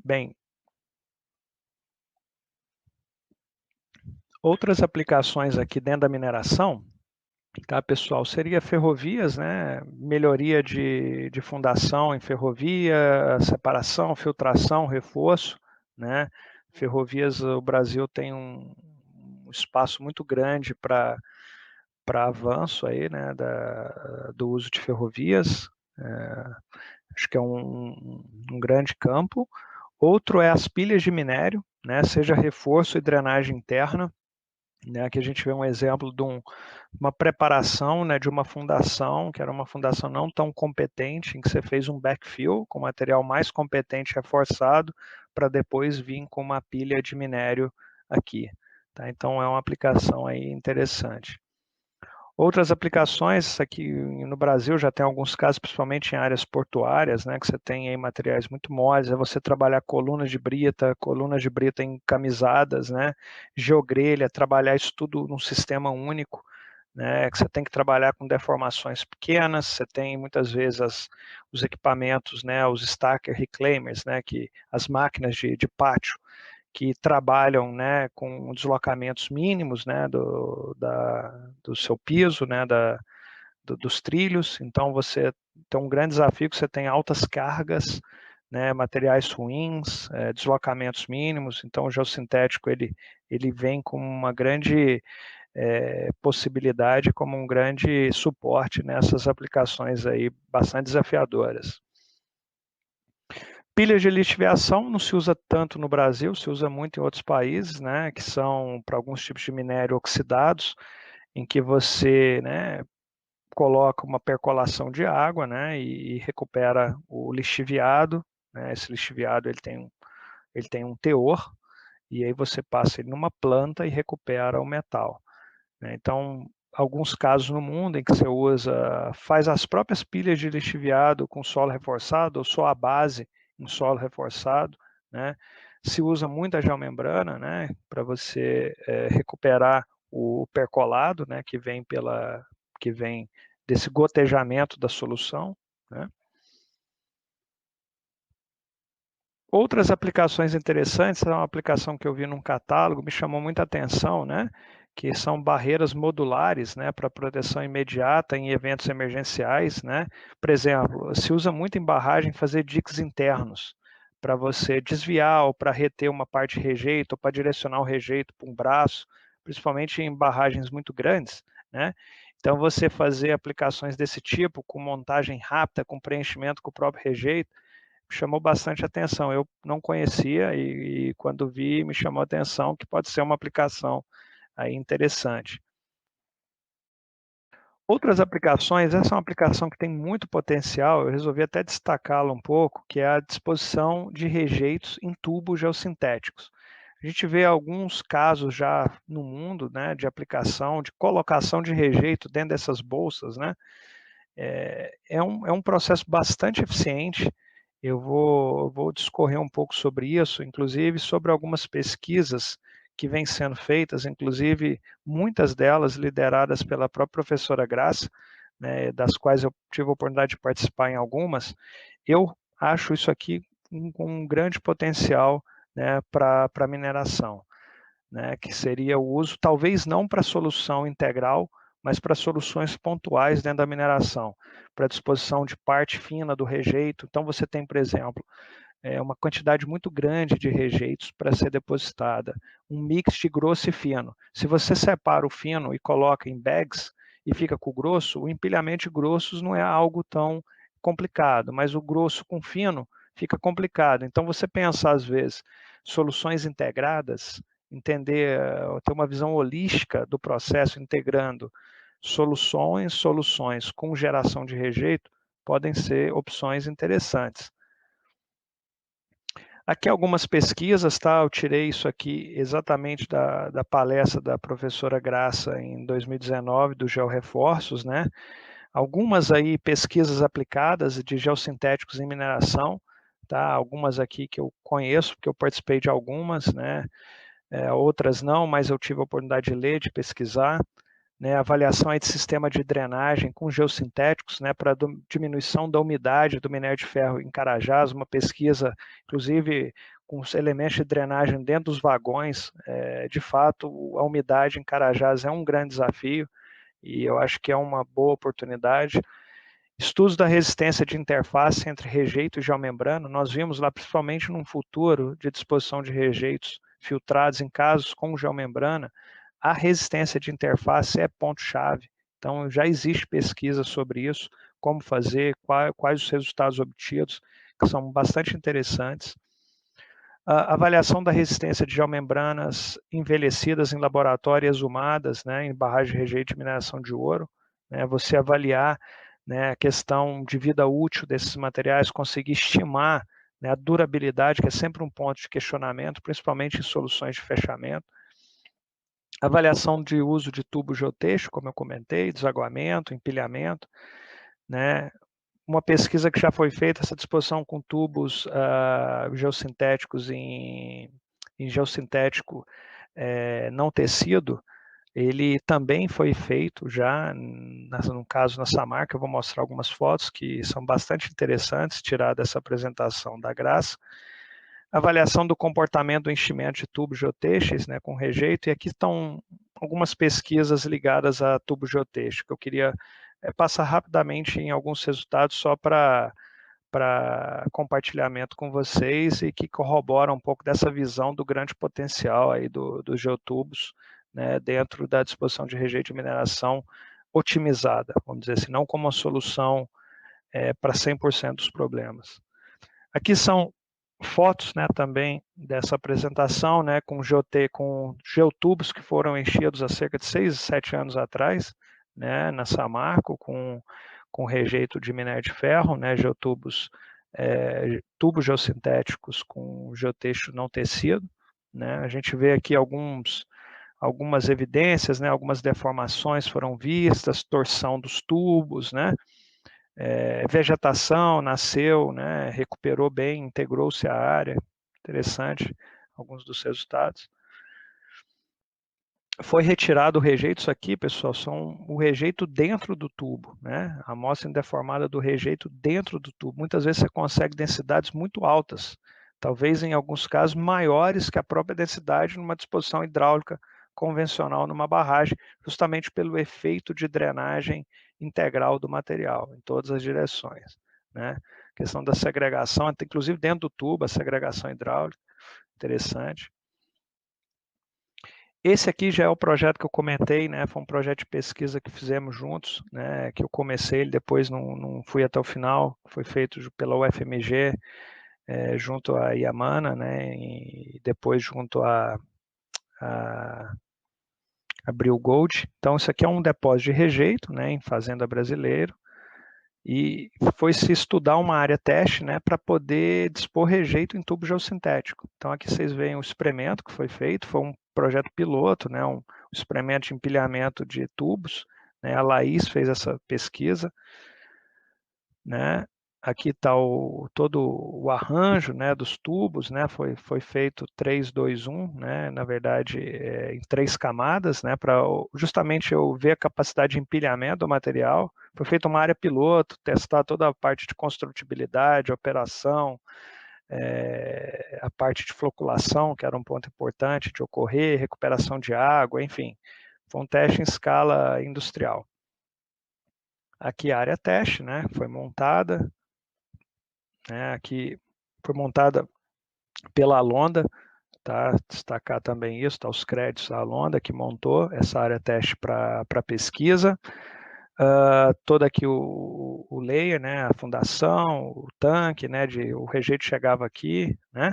Bem, outras aplicações aqui dentro da mineração, tá, pessoal, seria ferrovias, né? Melhoria de fundação em ferrovia, separação, filtração, reforço, né? Ferrovias, o Brasil tem um espaço muito grande para avanço aí, né, do uso de ferrovias. Acho que é um grande campo. Outro é as pilhas de minério, né, seja reforço e drenagem interna. Né, aqui a gente vê um exemplo de uma preparação, né, de uma fundação, que era uma fundação não tão competente, em que você fez um backfill com material mais competente reforçado, para depois vir com uma pilha de minério aqui. Tá? Então é uma aplicação aí interessante. Outras aplicações, aqui no Brasil já tem alguns casos, principalmente em áreas portuárias, né, que você tem aí materiais muito moles, é você trabalhar colunas de brita encamisadas, né, geogrelha, trabalhar isso tudo num sistema único, né, que você tem que trabalhar com deformações pequenas, você tem muitas vezes os equipamentos, né, os stacker reclaimers, né, as máquinas de pátio, que trabalham, né, com deslocamentos mínimos, né, do seu piso, né, dos trilhos. Então, você tem um grande desafio que você tem altas cargas, né, materiais ruins, deslocamentos mínimos. Então, o geossintético ele vem com uma grande possibilidade, como um grande suporte nessas aplicações aí bastante desafiadoras. Pilhas de lixiviação não se usa tanto no Brasil, se usa muito em outros países, né, que são para alguns tipos de minério oxidados, em que você, né, coloca uma percolação de água, né, e recupera o lixiviado, né, esse lixiviado ele tem um teor, e aí você passa ele numa planta e recupera o metal, né. Então, alguns casos no mundo em que você faz as próprias pilhas de lixiviado com solo reforçado, ou só a base em solo reforçado, né, se usa muito a geomembrana, né, para você recuperar o percolado, né, que vem desse gotejamento da solução, né. Outras aplicações interessantes, é uma aplicação que eu vi num catálogo, me chamou muita atenção, né, que são barreiras modulares, né, para proteção imediata em eventos emergenciais, né. Por exemplo, se usa muito em barragem fazer diques internos, para você desviar ou para reter uma parte de rejeito, ou para direcionar o rejeito para um braço, principalmente em barragens muito grandes, né. Então, você fazer aplicações desse tipo, com montagem rápida, com preenchimento com o próprio rejeito, chamou bastante atenção. Eu não conhecia e quando vi me chamou a atenção que pode ser uma aplicação aí interessante. Outras aplicações, essa é uma aplicação que tem muito potencial, eu resolvi até destacá-la um pouco, que é a disposição de rejeitos em tubos geossintéticos. A gente vê alguns casos já no mundo, né, de aplicação, de colocação de rejeito dentro dessas bolsas, né. É um processo bastante eficiente. Eu vou discorrer um pouco sobre isso, inclusive sobre algumas pesquisas que vêm sendo feitas, inclusive muitas delas lideradas pela própria professora Graça, né, das quais eu tive a oportunidade de participar em algumas. Eu acho isso aqui com um grande potencial, né, para a mineração, né, que seria o uso, talvez não para solução integral, mas para soluções pontuais dentro da mineração, para disposição de parte fina do rejeito. Então, você tem, por exemplo, uma quantidade muito grande de rejeitos para ser depositada, um mix de grosso e fino. Se você separa o fino e coloca em bags e fica com o grosso, o empilhamento de grossos não é algo tão complicado, mas o grosso com fino fica complicado. Então, você pensa, às vezes, soluções integradas, entender, ter uma visão holística do processo, integrando soluções com geração de rejeito, podem ser opções interessantes. Aqui algumas pesquisas, tá? Eu tirei isso aqui exatamente da palestra da professora Graça em 2019, do Georreforços, né? Algumas aí pesquisas aplicadas de geossintéticos em mineração, tá? Algumas aqui que eu conheço, porque eu participei de algumas, né? Outras não, mas eu tive a oportunidade de ler, de pesquisar, né? Avaliação aí de sistema de drenagem com geossintéticos, né? Para diminuição da umidade do minério de ferro em Carajás, uma pesquisa, inclusive, com os elementos de drenagem dentro dos vagões. De fato, a umidade em Carajás é um grande desafio, e eu acho que é uma boa oportunidade. Estudos da resistência de interface entre rejeito e geomembrana, nós vimos lá, principalmente num futuro de disposição de rejeitos filtrados em casos com geomembrana, a resistência de interface é ponto-chave. Então, já existe pesquisa sobre isso, como fazer, quais os resultados obtidos, que são bastante interessantes. A avaliação da resistência de geomembranas envelhecidas em laboratório e exumadas, né, em barragem de rejeito de mineração de ouro, né, você avaliar, né, a questão de vida útil desses materiais, conseguir estimar, né, a durabilidade, que é sempre um ponto de questionamento, principalmente em soluções de fechamento. Avaliação de uso de tubo geotêxtil, como eu comentei, desaguamento, empilhamento, né? Uma pesquisa que já foi feita, essa disposição com tubos geossintéticos em geossintético não tecido, ele também foi feito já, no caso na Samarca. Eu vou mostrar algumas fotos que são bastante interessantes, tiradas dessa apresentação da Graça. Avaliação do comportamento do enchimento de tubos geotêxteis, né, com rejeito, e aqui estão algumas pesquisas ligadas a tubo geotêxtil, que eu queria passar rapidamente em alguns resultados só para compartilhamento com vocês, e que corroboram um pouco dessa visão do grande potencial aí dos geotubos, né, dentro da disposição de rejeito de mineração otimizada, vamos dizer assim, não como uma solução para 100% dos problemas. Aqui são fotos, né, também dessa apresentação, né, com geotubos que foram enchidos há cerca de 6, 7 anos atrás, né, na Samarco, com rejeito de minério de ferro, né, geotubos, tubos geossintéticos com geotexto não tecido, né. A gente vê aqui algumas evidências, né, algumas deformações foram vistas, torção dos tubos, né, vegetação nasceu, né, recuperou bem, integrou-se à área, interessante alguns dos resultados. Foi retirado o rejeito, isso aqui, pessoal, são o rejeito dentro do tubo, né? A amostra deformada do rejeito dentro do tubo. Muitas vezes você consegue densidades muito altas, talvez em alguns casos maiores que a própria densidade numa disposição hidráulica convencional numa barragem, justamente pelo efeito de drenagem integral do material, em todas as direções, né? A questão da segregação, inclusive dentro do tubo, a segregação hidráulica, interessante. Esse aqui já é o projeto que eu comentei, né? Foi um projeto de pesquisa que fizemos juntos, né? Que eu comecei, depois não fui até o final, foi feito pela UFMG, junto à Yamana, né? E depois junto a Bril Gold. Então, isso aqui é um depósito de rejeito, né? Em fazenda brasileiro. E foi se estudar uma área teste, né, para poder dispor rejeito em tubo geossintético. Então aqui vocês veem o experimento que foi feito, foi um projeto piloto, né, um experimento de empilhamento de tubos, né, a Laís fez essa pesquisa, né, aqui está todo o arranjo, né, dos tubos, né, foi feito 3, 2, 1, né, na verdade em 3 camadas, né, para justamente eu ver a capacidade de empilhamento do material. Foi feita uma área piloto, testar toda a parte de construtibilidade, operação, a parte de floculação, que era um ponto importante de ocorrer, recuperação de água, enfim. Foi um teste em escala industrial. Aqui a área teste, né, foi montada, né, aqui foi montada pela Alonda, tá? Destacar também isso, tá? Os créditos da Alonda que montou essa área teste para pesquisa. Todo aqui o layer, né, a fundação, o tanque, né, o rejeito chegava aqui, né.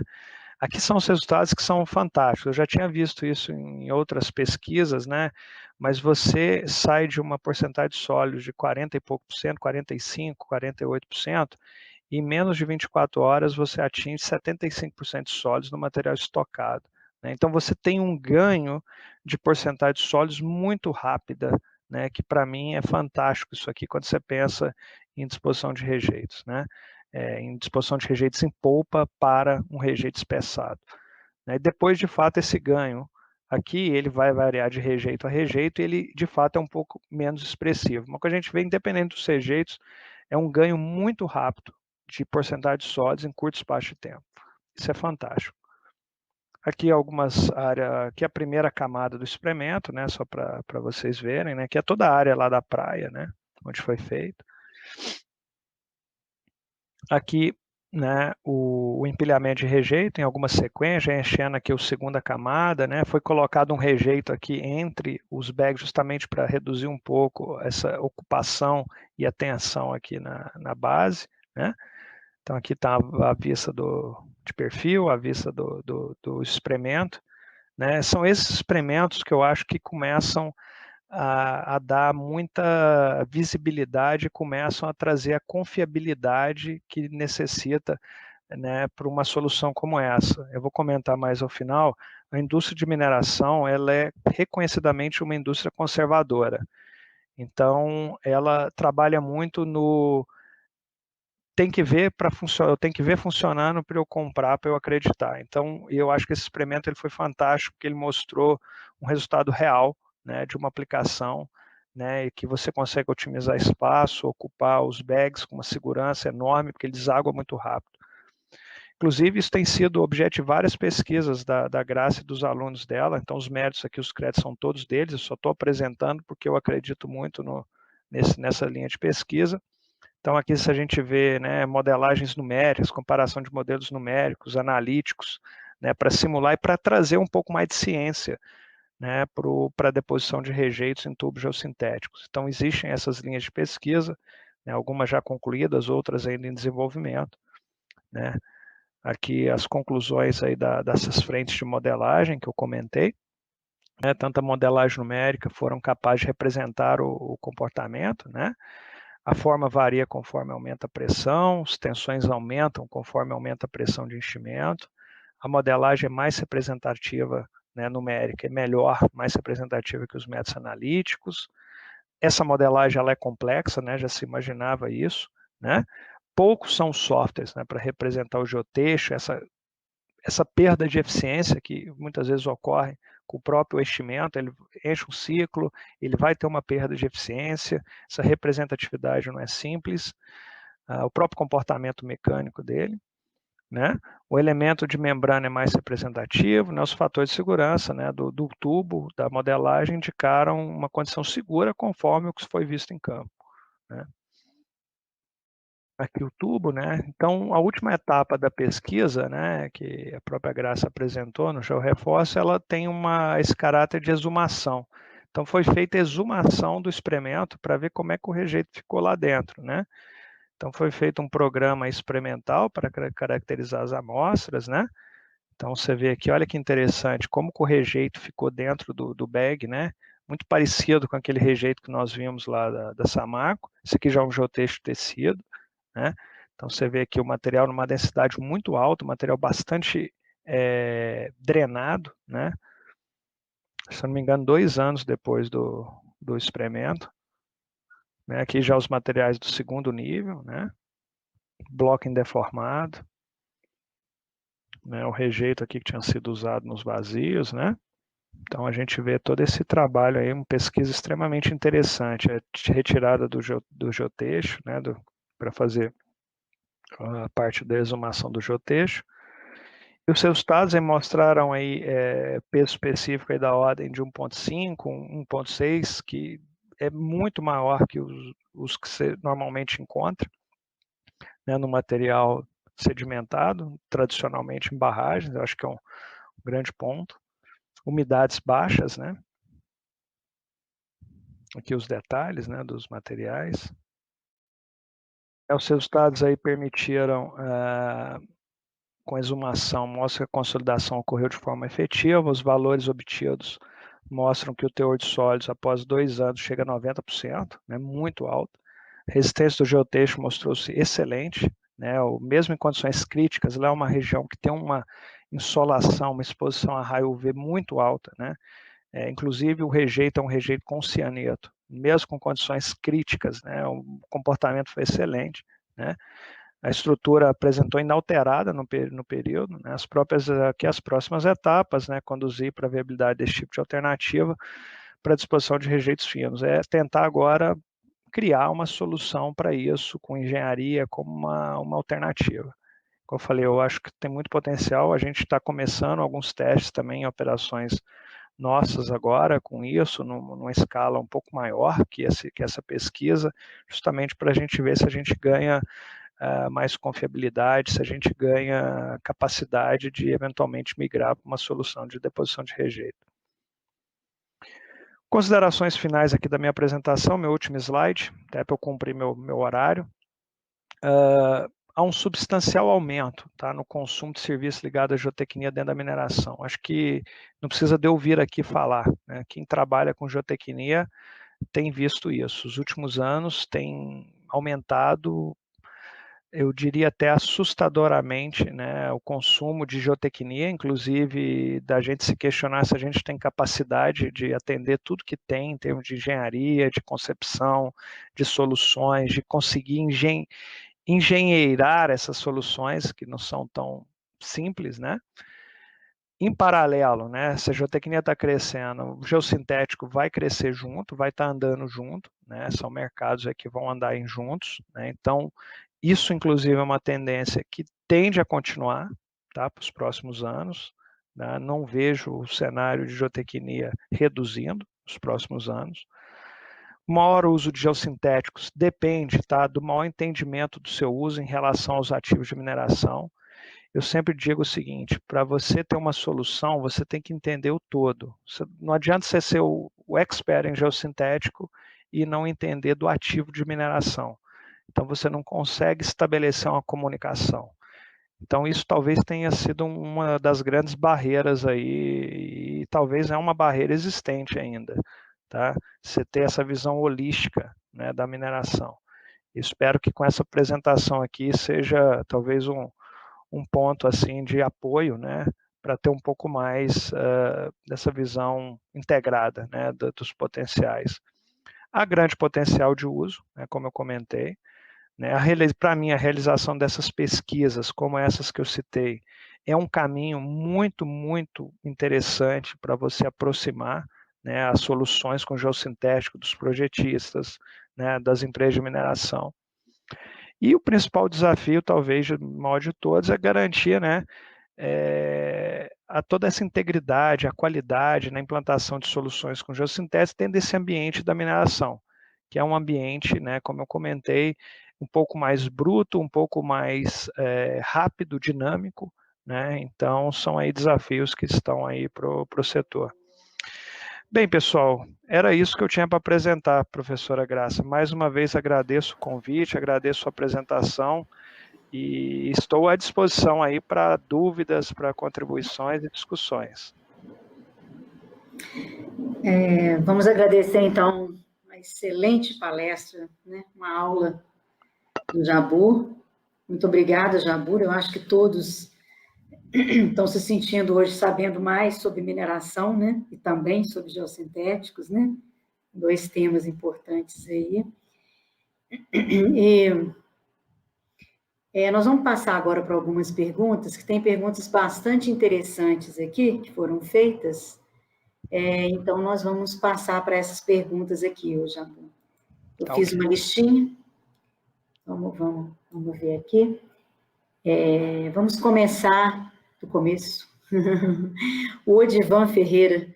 Aqui são os resultados que são fantásticos. Eu já tinha visto isso em outras pesquisas, né, mas você sai de uma porcentagem de sólidos de 40 e pouco por cento, 45, 48%, e em menos de 24 horas você atinge 75% de sólidos no material estocado, né. Então você tem um ganho de porcentagem de sólidos muito rápida, né, que para mim é fantástico isso aqui quando você pensa em disposição de rejeitos, né, em disposição de rejeitos em polpa para um rejeito espessado, né. Depois, de fato, esse ganho aqui, ele vai variar de rejeito a rejeito e ele, de fato, é um pouco menos expressivo. Mas o que a gente vê, independente dos rejeitos, é um ganho muito rápido de porcentagem de sólidos em curto espaço de tempo. Isso é fantástico. Aqui algumas áreas, aqui a primeira camada do experimento, né, só para vocês verem, né, que é toda a área lá da praia, né, onde foi feito. Aqui, né, o empilhamento de rejeito em alguma sequência, enchendo aqui a segunda camada, né, foi colocado um rejeito aqui entre os bags justamente para reduzir um pouco essa ocupação e a tensão aqui na base, né. Então aqui está a vista de perfil, a vista do experimento, né? São esses experimentos que eu acho que começam a dar muita visibilidade, começam a trazer a confiabilidade que necessita, né, para uma solução como essa. Eu vou comentar mais ao final. A indústria de mineração, ela é reconhecidamente uma indústria conservadora. Então, ela trabalha muito no tem que ver para funcionar, eu tenho que ver funcionando para eu comprar, para eu acreditar. Então, eu acho que esse experimento ele foi fantástico, porque ele mostrou um resultado real, né, de uma aplicação, né, e que você consegue otimizar espaço, ocupar os bags com uma segurança enorme, porque ele deságua muito rápido. Inclusive, isso tem sido objeto de várias pesquisas da Graça e dos alunos dela, então os méritos aqui, os créditos são todos deles, eu só estou apresentando porque eu acredito muito nessa linha de pesquisa. Então aqui se a gente vê, né, modelagens numéricas, comparação de modelos numéricos, analíticos, né, para simular e para trazer um pouco mais de ciência, né, para a deposição de rejeitos em tubos geossintéticos. Então existem essas linhas de pesquisa, né, algumas já concluídas, outras ainda em desenvolvimento, né. aqui as conclusões aí dessas frentes de modelagem que eu comentei. Né? Tanto a modelagem numérica foram capazes de representar o comportamento, né? A forma varia conforme aumenta a pressão, as tensões aumentam conforme aumenta a pressão de enchimento. A modelagem é mais representativa, né, numérica, é melhor, mais representativa que os métodos analíticos. Essa modelagem ela é complexa, né, já se imaginava isso, né? Poucos são os softwares, né, para representar o geotexto, essa perda de eficiência que muitas vezes ocorre com o próprio enchimento, ele enche um ciclo, ele vai ter uma perda de eficiência, essa representatividade não é simples, o próprio comportamento mecânico dele, né? O elemento de membrana é mais representativo, né? Os fatores de segurança, né, do tubo, da modelagem, indicaram uma condição segura conforme o que foi visto em campo, né? Aqui o tubo, né? Então, a última etapa da pesquisa, né, que a própria Graça apresentou no georreforço, ela tem esse caráter de exumação. Então, foi feita a exumação do experimento para ver como é que o rejeito ficou lá dentro, né? Então, foi feito um programa experimental para caracterizar as amostras, né? Então, você vê aqui, olha que interessante, como que o rejeito ficou dentro do bag, né? Muito parecido com aquele rejeito que nós vimos lá da Samarco. Esse aqui já é um geotexto tecido, né? Então, você vê aqui o material numa densidade muito alta, material bastante drenado, né? Se não me engano, 2 anos depois do experimento. Né? Aqui já os materiais do segundo nível, né? Bloco indeformado. Né? O rejeito aqui que tinha sido usado nos vazios, né? Então, a gente vê todo esse trabalho aí, uma pesquisa extremamente interessante, retirada do geotexto, né? Para fazer a parte da exumação do geotexto. E os resultados aí mostraram aí peso específico aí da ordem de 1,5, 1,6, que é muito maior que os que você normalmente encontra, né, no material sedimentado, tradicionalmente em barragens. Eu acho que é um grande ponto. Umidades baixas, né? Aqui os detalhes, né, dos materiais. Os resultados aí permitiram, com exumação, mostra que a consolidação ocorreu de forma efetiva. Os valores obtidos mostram que o teor de sólidos após 2 anos chega a 90%, né, muito alto. A resistência do geotexto mostrou-se excelente, né, mesmo em condições críticas. Lá é uma região que tem uma insolação, uma exposição a raio UV muito alta, né? Inclusive o rejeito é um rejeito com cianeto, mesmo com condições críticas, né? O comportamento foi excelente, né? A estrutura apresentou inalterada no período, né? As próximas etapas, né, conduzir para a viabilidade desse tipo de alternativa para a disposição de rejeitos finos. É tentar agora criar uma solução para isso com engenharia como uma alternativa. Como eu falei, eu acho que tem muito potencial. A gente está começando alguns testes também em operações nossas agora com isso, numa escala um pouco maior que essa pesquisa, justamente para a gente ver se a gente ganha mais confiabilidade, se a gente ganha capacidade de eventualmente migrar para uma solução de deposição de rejeito. Considerações finais aqui da minha apresentação, meu último slide, até para eu cumprir meu horário. Há um substancial aumento, tá, no consumo de serviços ligados à geotecnia dentro da mineração. Acho que não precisa de eu vir aqui falar, né? Quem trabalha com geotecnia tem visto isso. Os últimos anos tem aumentado, eu diria até assustadoramente, né, o consumo de geotecnia, inclusive da gente se questionar se a gente tem capacidade de atender tudo que tem em termos de engenharia, de concepção, de soluções, de conseguir engenheirar essas soluções que não são tão simples, né? Em paralelo, né, se a geotecnia está crescendo, o geossintético vai crescer junto, vai estar andando junto, né? São mercados que vão andar juntos, né? Então, isso inclusive é uma tendência que tende a continuar, tá, para os próximos anos, né? Não vejo o cenário de geotecnia reduzindo nos próximos anos. O maior uso de geossintéticos depende, tá, do maior entendimento do seu uso em relação aos ativos de mineração. Eu sempre digo o seguinte, para você ter uma solução, você tem que entender o todo. Não adianta você ser o expert em geossintético e não entender do ativo de mineração. Então, você não consegue estabelecer uma comunicação. Então, isso talvez tenha sido uma das grandes barreiras aí, e talvez é uma barreira existente ainda, tá? Você ter essa visão holística, né, da mineração. Espero que com essa apresentação aqui seja talvez um ponto assim de apoio, né, para ter um pouco mais dessa visão integrada, né, dos potenciais. Há grande potencial de uso, né, como eu comentei, né, para mim a realização dessas pesquisas, como essas que eu citei, é um caminho muito, muito interessante para você aproximar, né, as soluções com geossintético dos projetistas, né, das empresas de mineração. E o principal desafio, talvez, o maior de todos, é garantir, né, a toda essa integridade, a qualidade na implantação de soluções com geossintese dentro desse ambiente da mineração, que é um ambiente, né, como eu comentei, um pouco mais bruto, um pouco mais rápido, dinâmico, né? Então são aí desafios que estão aí para o setor. Bem, pessoal, era isso que eu tinha para apresentar, professora Graça. Mais uma vez agradeço o convite, agradeço a apresentação e estou à disposição aí para dúvidas, para contribuições e discussões. Vamos agradecer, então, uma excelente palestra, né? Uma aula do Jabur. Muito obrigada, Jabur. Eu acho que todos estão se sentindo hoje sabendo mais sobre mineração, né? E também sobre geossintéticos, né? Dois temas importantes aí. E nós vamos passar agora para algumas perguntas, que tem perguntas bastante interessantes aqui, que foram feitas. Então, nós vamos passar para essas perguntas aqui, Jabur. Eu fiz uma listinha. Vamos ver aqui. Vamos começar do começo. O Odivan Ferreira.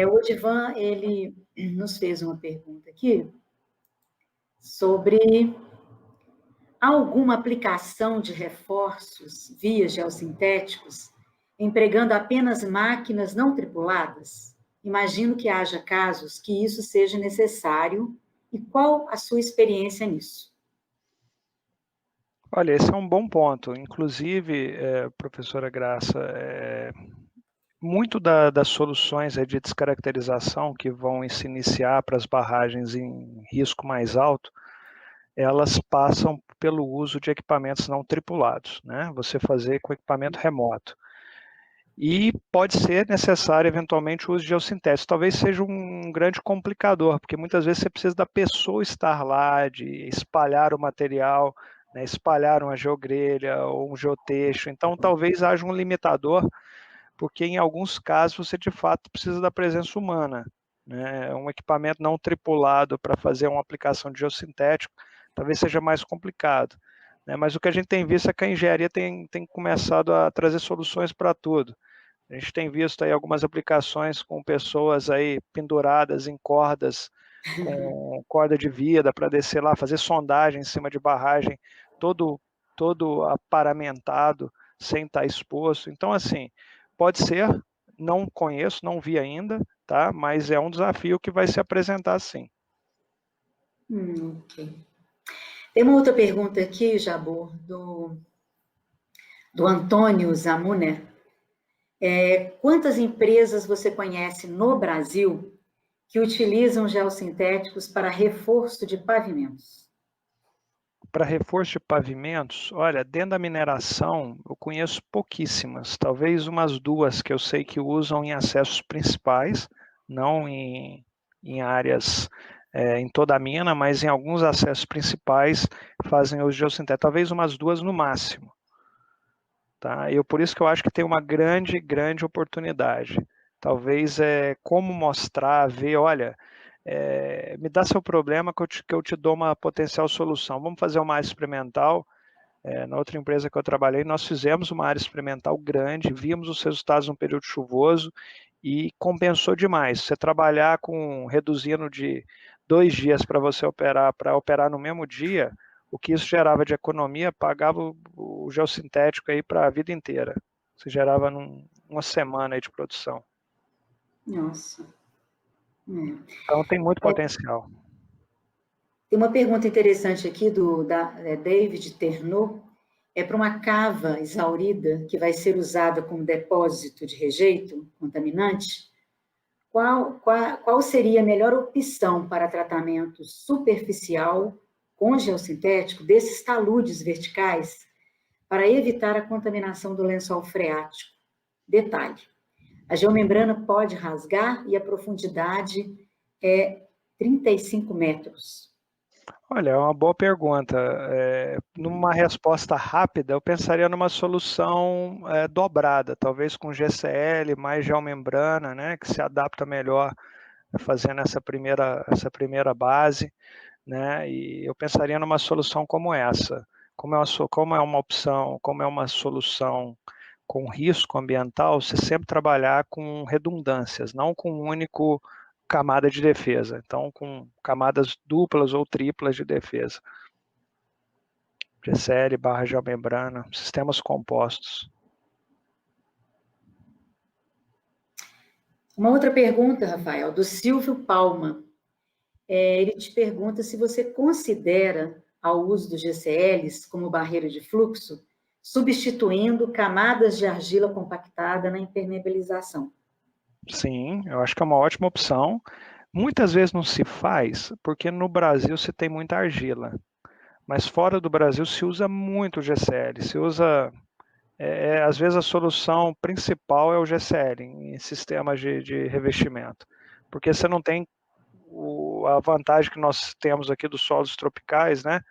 O Odivan, ele nos fez uma pergunta aqui sobre alguma aplicação de reforços via geossintéticos empregando apenas máquinas não tripuladas? Imagino que haja casos que isso seja necessário. E qual a sua experiência nisso? Olha, esse é um bom ponto. Inclusive, professora Graça, muito das soluções de descaracterização que vão se iniciar para as barragens em risco mais alto, elas passam pelo uso de equipamentos não tripulados, né? Você fazer com equipamento remoto. E pode ser necessário, eventualmente, o uso de geossintético. Talvez seja um grande complicador, porque muitas vezes você precisa da pessoa estar lá, de espalhar o material, né, espalhar uma geogrelha ou um geotexto. Então, talvez haja um limitador, porque em alguns casos você, de fato, precisa da presença humana, né? Um equipamento não tripulado para fazer uma aplicação de geossintético talvez seja mais complicado, né? Mas o que a gente tem visto é que a engenharia tem começado a trazer soluções para tudo. A gente tem visto aí algumas aplicações com pessoas aí penduradas em cordas, com corda de vida para descer lá, fazer sondagem em cima de barragem, todo aparamentado, sem estar exposto. Então, assim, pode ser, não conheço, não vi ainda, tá? Mas é um desafio que vai se apresentar sim. Ok. Tem uma outra pergunta aqui, Jabur, do Antônio Zamuner. Quantas empresas você conhece no Brasil que utilizam geossintéticos para reforço de pavimentos? Para reforço de pavimentos, olha, dentro da mineração eu conheço pouquíssimas, talvez umas duas que eu sei que usam em acessos principais, não em áreas em toda a mina, mas em alguns acessos principais fazem uso de geossintético, talvez umas duas no máximo. Tá? Por isso que eu acho que tem uma grande oportunidade. Talvez como mostrar, ver, olha, me dá seu problema que eu te dou uma potencial solução. Vamos fazer uma área experimental. Na outra empresa que eu trabalhei, nós fizemos uma área experimental grande, vimos os resultados no período chuvoso e compensou demais. Você trabalhar reduzindo de 2 dias para você operar no mesmo dia, o que isso gerava de economia, pagava o geossintético aí para a vida inteira. Você gerava uma semana aí de produção. Nossa. Então tem muito potencial. Tem uma pergunta interessante aqui da David Ternot. é para uma cava exaurida que vai ser usada como depósito de rejeito contaminante, qual seria a melhor opção para tratamento superficial com geossintético desses taludes verticais para evitar a contaminação do lençol freático? Detalhe, a geomembrana pode rasgar e a profundidade é 35 metros. Olha, é uma boa pergunta. Numa resposta rápida, eu pensaria numa solução dobrada, talvez com GCL mais geomembrana, né, que se adapta melhor fazendo essa primeira base, né, e eu pensaria numa solução como essa. Como é uma opção, como é uma solução com risco ambiental, você sempre trabalhar com redundâncias, não com um único camada de defesa, então com camadas duplas ou triplas de defesa. GCL / geomembrana, sistemas compostos. Uma outra pergunta, Rafael, do Silvio Palma. Ele te pergunta se você considera o uso dos GCLs como barreira de fluxo, substituindo camadas de argila compactada na impermeabilização. Sim, eu acho que é uma ótima opção. Muitas vezes não se faz, porque no Brasil se tem muita argila, mas fora do Brasil se usa muito o GCL, se usa, às vezes a solução principal é o GCL em sistemas de revestimento, porque você não tem a vantagem que nós temos aqui dos solos tropicais, né?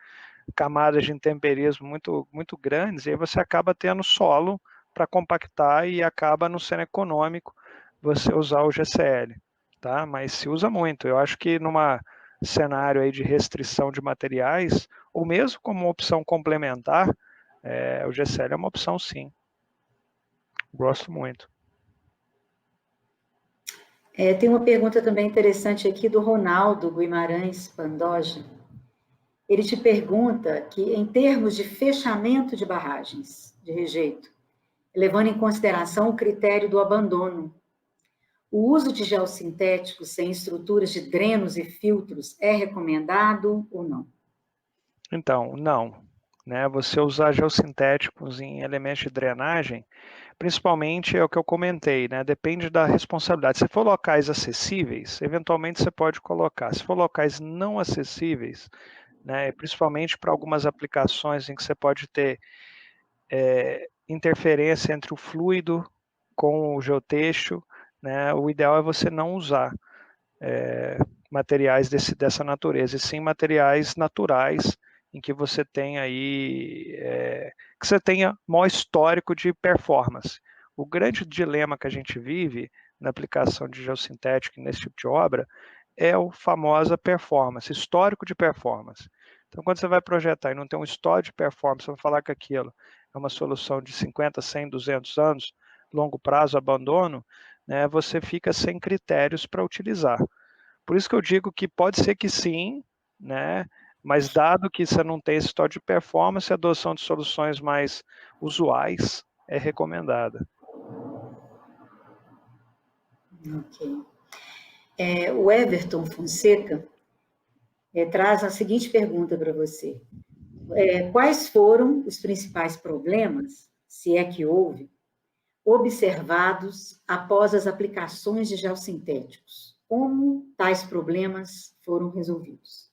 Camadas de intemperismo muito, muito grandes, e aí você acaba tendo solo para compactar e acaba não sendo econômico você usar o GCL, tá? Mas se usa muito. Eu acho que numa cenário aí de restrição de materiais, ou mesmo como uma opção complementar, o GCL é uma opção sim. Gosto muito. Tem uma pergunta também interessante aqui do Ronaldo Guimarães Pandoja. Ele te pergunta que, em termos de fechamento de barragens de rejeito, levando em consideração o critério do abandono, o uso de geossintéticos sem estruturas de drenos e filtros é recomendado ou não? Então, não. Né? Você usar geossintéticos em elementos de drenagem, principalmente é o que eu comentei, né? Depende da responsabilidade. Se for locais acessíveis, eventualmente você pode colocar. Se for locais não acessíveis, né? Principalmente para algumas aplicações em que você pode ter interferência entre o fluido com o geotexto, né? O ideal é você não usar materiais dessa natureza, e sim materiais naturais, em que você tenha aí, que você tenha maior histórico de performance. O grande dilema que a gente vive na aplicação de geossintético nesse tipo de obra é o famosa performance, histórico de performance. Então, quando você vai projetar e não tem um histórico de performance, você vai falar que aquilo é uma solução de 50, 100, 200 anos, longo prazo, abandono, né, você fica sem critérios para utilizar. Por isso que eu digo que pode ser que sim, né, mas dado que você não tem esse histórico de performance, a adoção de soluções mais usuais é recomendada. Ok. O Everton Fonseca traz a seguinte pergunta para você. Quais foram os principais problemas, se é que houve, observados após as aplicações de geossintéticos? Como tais problemas foram resolvidos?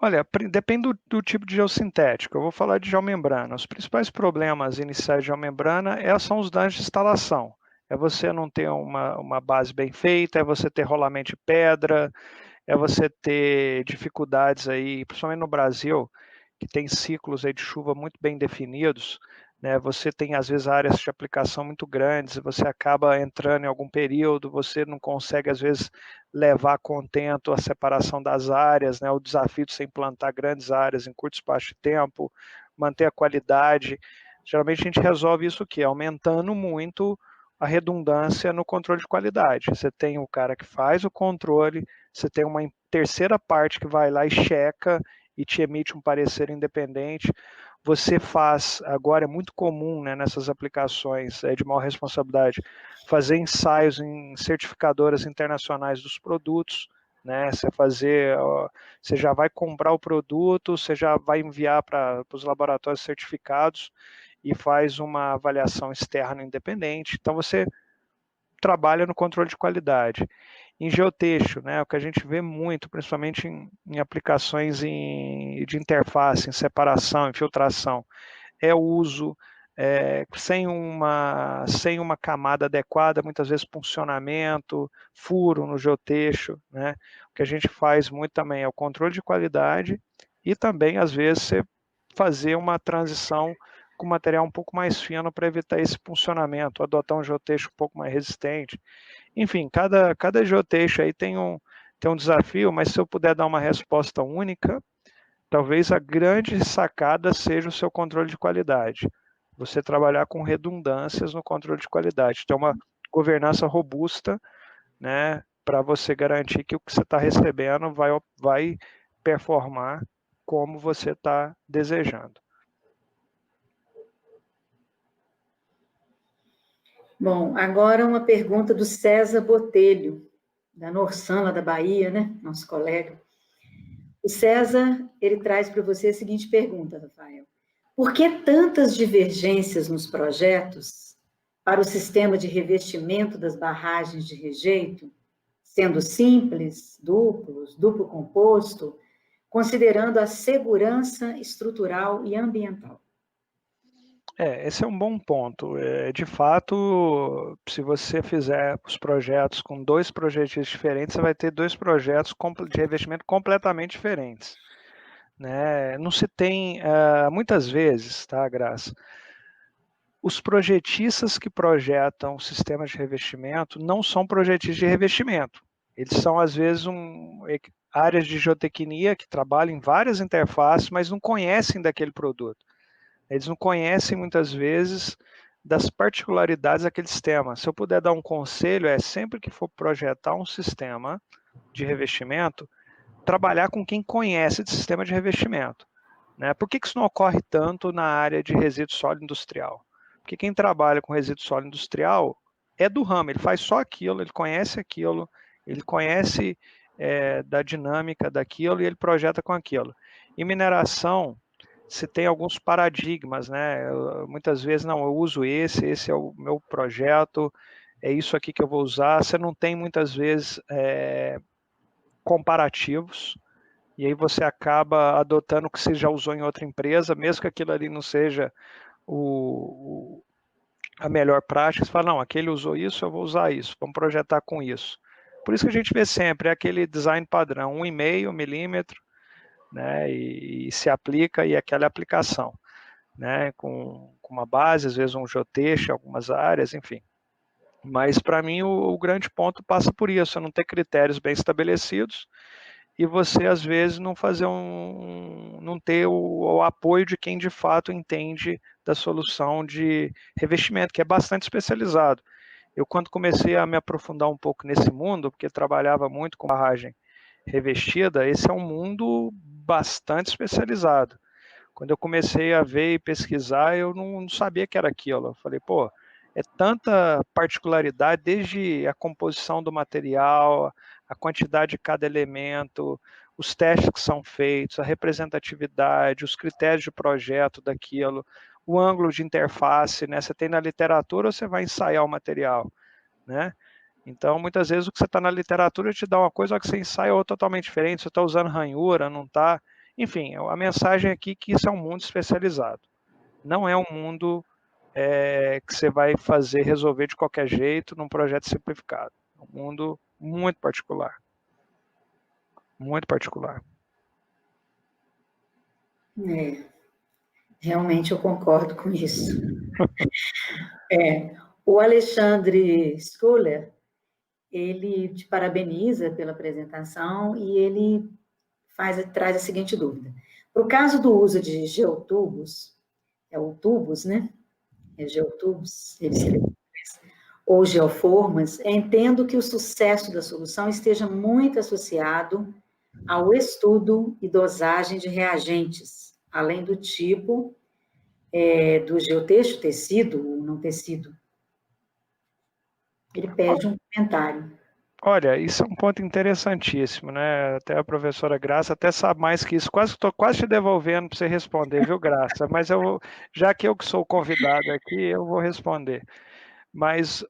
Olha, depende do tipo de geossintético. Eu vou falar de geomembrana. Os principais problemas iniciais de geomembrana são os danos de instalação. É você não ter uma base bem feita, é você ter rolamento de pedra, é você ter dificuldades aí, principalmente no Brasil, que tem ciclos aí de chuva muito bem definidos, né? Você tem, às vezes, áreas de aplicação muito grandes, você acaba entrando em algum período, você não consegue, às vezes, levar a contento a separação das áreas, né? O desafio de você implantar grandes áreas em curto espaço de tempo, manter a qualidade. Geralmente a gente resolve isso aqui, aumentando muito a redundância no controle de qualidade. Você tem o cara que faz o controle, você tem uma terceira parte que vai lá e checa e te emite um parecer independente. Você faz, agora é muito comum, né, nessas aplicações de maior responsabilidade, fazer ensaios em certificadoras internacionais dos produtos, né? Você já vai comprar o produto, você já vai enviar para os laboratórios certificados e faz uma avaliação externa independente. Então, você trabalha no controle de qualidade. Em geotexto, né, o que a gente vê muito, principalmente em aplicações de interface, em separação, infiltração, é o uso sem uma camada adequada, muitas vezes funcionamento, furo no geotexto, né? O que a gente faz muito também é o controle de qualidade e também, às vezes, você fazer uma transição com material um pouco mais fino para evitar esse funcionamento, adotar um geotexto um pouco mais resistente. Enfim, cada geotexto aí tem um desafio, mas se eu puder dar uma resposta única, talvez a grande sacada seja o seu controle de qualidade. Você trabalhar com redundâncias no controle de qualidade. Ter uma governança robusta, né, para você garantir que o que você está recebendo vai performar como você está desejando. Bom, agora uma pergunta do César Botelho, da Norsan, lá da Bahia, né? Nosso colega. O César, ele traz para você a seguinte pergunta, Rafael. Por que tantas divergências nos projetos para o sistema de revestimento das barragens de rejeito, sendo simples, duplo composto, considerando a segurança estrutural e ambiental? Esse é um bom ponto. De fato, se você fizer os projetos com 2 projetos diferentes, você vai ter 2 projetos de revestimento completamente diferentes, né? Não se tem, muitas vezes, tá, Graça? Os projetistas que projetam sistemas de revestimento não são projetistas de revestimento. Eles são, às vezes, áreas de geotecnia que trabalham em várias interfaces, mas não conhecem daquele produto. Eles não conhecem, muitas vezes, das particularidades daquele sistema. Se eu puder dar um conselho, sempre que for projetar um sistema de revestimento, trabalhar com quem conhece de sistema de revestimento, né? Por que isso não ocorre tanto na área de resíduo sólido industrial? Porque quem trabalha com resíduo sólido industrial é do ramo, ele faz só aquilo, ele conhece da dinâmica daquilo e ele projeta com aquilo. Em mineração, se tem alguns paradigmas, né? Muitas vezes, não, eu uso esse é o meu projeto, é isso aqui que eu vou usar. Você não tem, muitas vezes, comparativos, e aí você acaba adotando o que você já usou em outra empresa, mesmo que aquilo ali não seja a melhor prática. Você fala, não, aquele usou isso, eu vou usar isso, vamos projetar com isso. Por isso que a gente vê sempre aquele design padrão, 1,5 milímetro, né, e se aplica, e aquela aplicação, né, com uma base, às vezes um geotexto, algumas áreas, enfim. Mas para mim o grande ponto passa por isso, não ter critérios bem estabelecidos e você às vezes não ter o apoio de quem de fato entende da solução de revestimento, que é bastante especializado. Eu, quando comecei a me aprofundar um pouco nesse mundo, porque trabalhava muito com barragem revestida, esse é um mundo bastante especializado. Quando eu comecei a ver e pesquisar, eu não sabia que era aquilo. Eu falei, pô, é tanta particularidade, desde a composição do material, a quantidade de cada elemento, os testes que são feitos, a representatividade, os critérios de projeto daquilo, o ângulo de interface, né? Você tem na literatura ou você vai ensaiar o material, né? Então, muitas vezes, o que você está na literatura te dá uma coisa, o que você ensaia é outra totalmente diferente, você está usando ranhura, não está... Enfim, a mensagem aqui é que isso é um mundo especializado. Não é um mundo que você vai resolver de qualquer jeito num projeto simplificado. É um mundo muito particular. Muito particular. Realmente eu concordo com isso. O Alexandre Schuller, ele te parabeniza pela apresentação e ele traz a seguinte dúvida. Para o caso do uso de geotubos, o tubos, né? Geotubos, ou geoformas, entendo que o sucesso da solução esteja muito associado ao estudo e dosagem de reagentes, além do tipo do geotexto, tecido ou não tecido. Ele pede um comentário. Olha, isso é um ponto interessantíssimo, né? Até a professora Graça até sabe mais que isso. Estou quase te devolvendo para você responder, viu, Graça? Mas já que eu que sou o convidado aqui, eu vou responder. Mas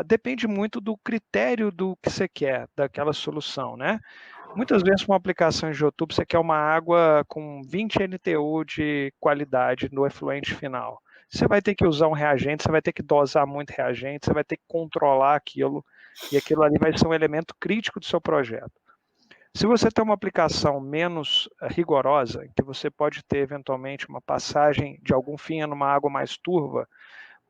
depende muito do critério do que você quer, daquela solução, né? Muitas vezes, com uma aplicação de YouTube, você quer uma água com 20 NTU de qualidade no efluente final. Você vai ter que usar um reagente, você vai ter que dosar muito reagente, você vai ter que controlar aquilo, e aquilo ali vai ser um elemento crítico do seu projeto. Se você tem uma aplicação menos rigorosa, em que você pode ter, eventualmente, uma passagem de algum fino numa água mais turva,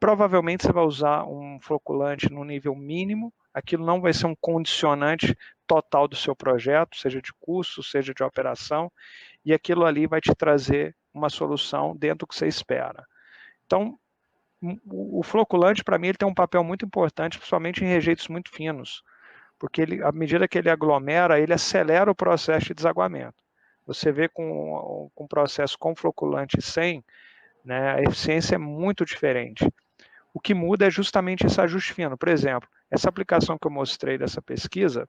provavelmente você vai usar um floculante no nível mínimo, aquilo não vai ser um condicionante total do seu projeto, seja de custo, seja de operação, e aquilo ali vai te trazer uma solução dentro do que você espera. Então, o floculante, para mim, ele tem um papel muito importante, principalmente em rejeitos muito finos, porque ele, à medida que ele aglomera, ele acelera o processo de desaguamento. Você vê com um processo com floculante e sem, né, a eficiência é muito diferente. O que muda é justamente esse ajuste fino. Por exemplo, essa aplicação que eu mostrei dessa pesquisa,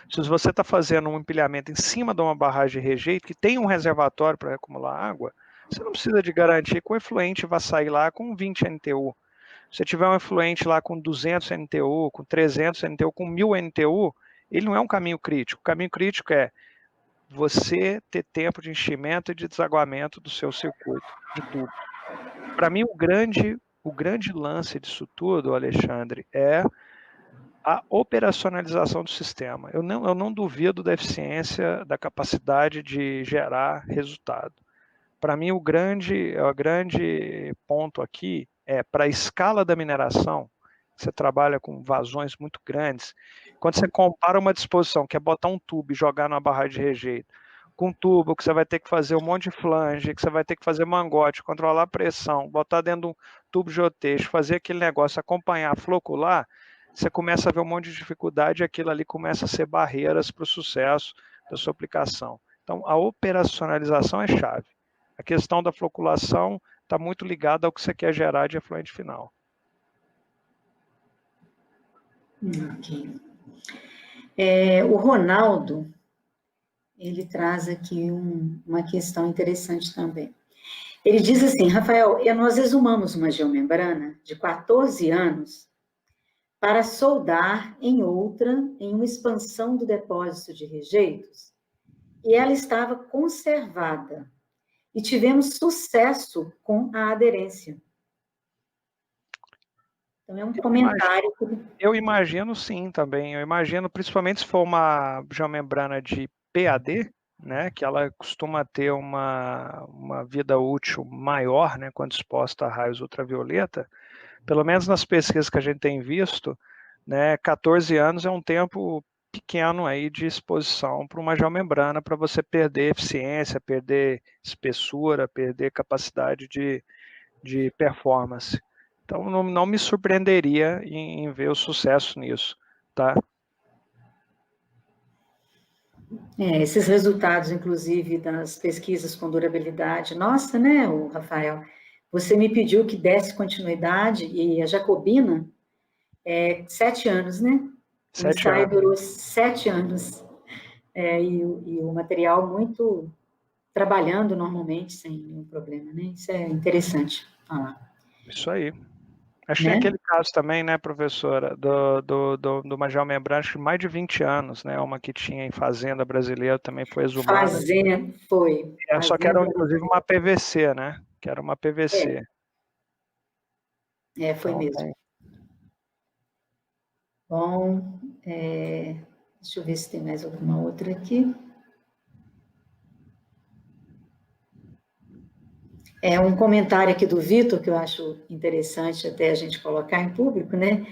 se você está fazendo um empilhamento em cima de uma barragem de rejeito que tem um reservatório para acumular água, você não precisa de garantir que o efluente vai sair lá com 20 NTU. Se você tiver um efluente lá com 200 NTU, com 300 NTU, com 1000 NTU, ele não é um caminho crítico. O caminho crítico é você ter tempo de enchimento e de desaguamento do seu circuito de tubo. Para mim, o grande lance disso tudo, Alexandre, é a operacionalização do sistema. Eu não duvido da eficiência, da capacidade de gerar resultado. Para mim, o grande ponto aqui é, para a escala da mineração, você trabalha com vazões muito grandes, quando você compara uma disposição, que é botar um tubo e jogar numa barragem de rejeito, com um tubo que você vai ter que fazer um monte de flange, que você vai ter que fazer mangote, controlar a pressão, botar dentro de um tubo de geotexto, fazer aquele negócio, acompanhar, flocular, você começa a ver um monte de dificuldade e aquilo ali começa a ser barreiras para o sucesso da sua aplicação. Então, a operacionalização é chave. A questão da floculação está muito ligada ao que você quer gerar de efluente final. Ok. O Ronaldo, ele traz aqui uma questão interessante também. Ele diz assim, Rafael, nós exumamos uma geomembrana de 14 anos para soldar em outra, em uma expansão do depósito de rejeitos, e ela estava conservada. E tivemos sucesso com a aderência. Então, é um comentário. Eu imagino sim também. Eu imagino, principalmente se for uma geomembrana de PAD, né, que ela costuma ter uma vida útil maior, né, quando exposta a raios ultravioleta. Pelo menos nas pesquisas que a gente tem visto, né, 14 anos é um tempo pequeno aí de exposição para uma geomembrana, para você perder eficiência, perder espessura, perder capacidade de performance. Então, não me surpreenderia em ver o sucesso nisso, tá? Esses resultados, inclusive, das pesquisas com durabilidade, nossa, né, Rafael? Você me pediu que desse continuidade, e a Jacobina, 7 anos, né? 7 o ensaio anos. durou 7 anos. E o material muito trabalhando normalmente, sem nenhum problema, né? Isso é interessante falar. Isso aí. Acho que Né? tem aquele caso também, né, professora, do uma geomembrana de mais de 20 anos, né? Uma que tinha em fazenda brasileira também foi exumada. Fazenda, foi. Só que era, inclusive, uma PVC, né? Que era uma PVC. Foi então, mesmo. Bom, deixa eu ver se tem mais alguma outra aqui. Um comentário aqui do Vitor, que eu acho interessante até a gente colocar em público, né?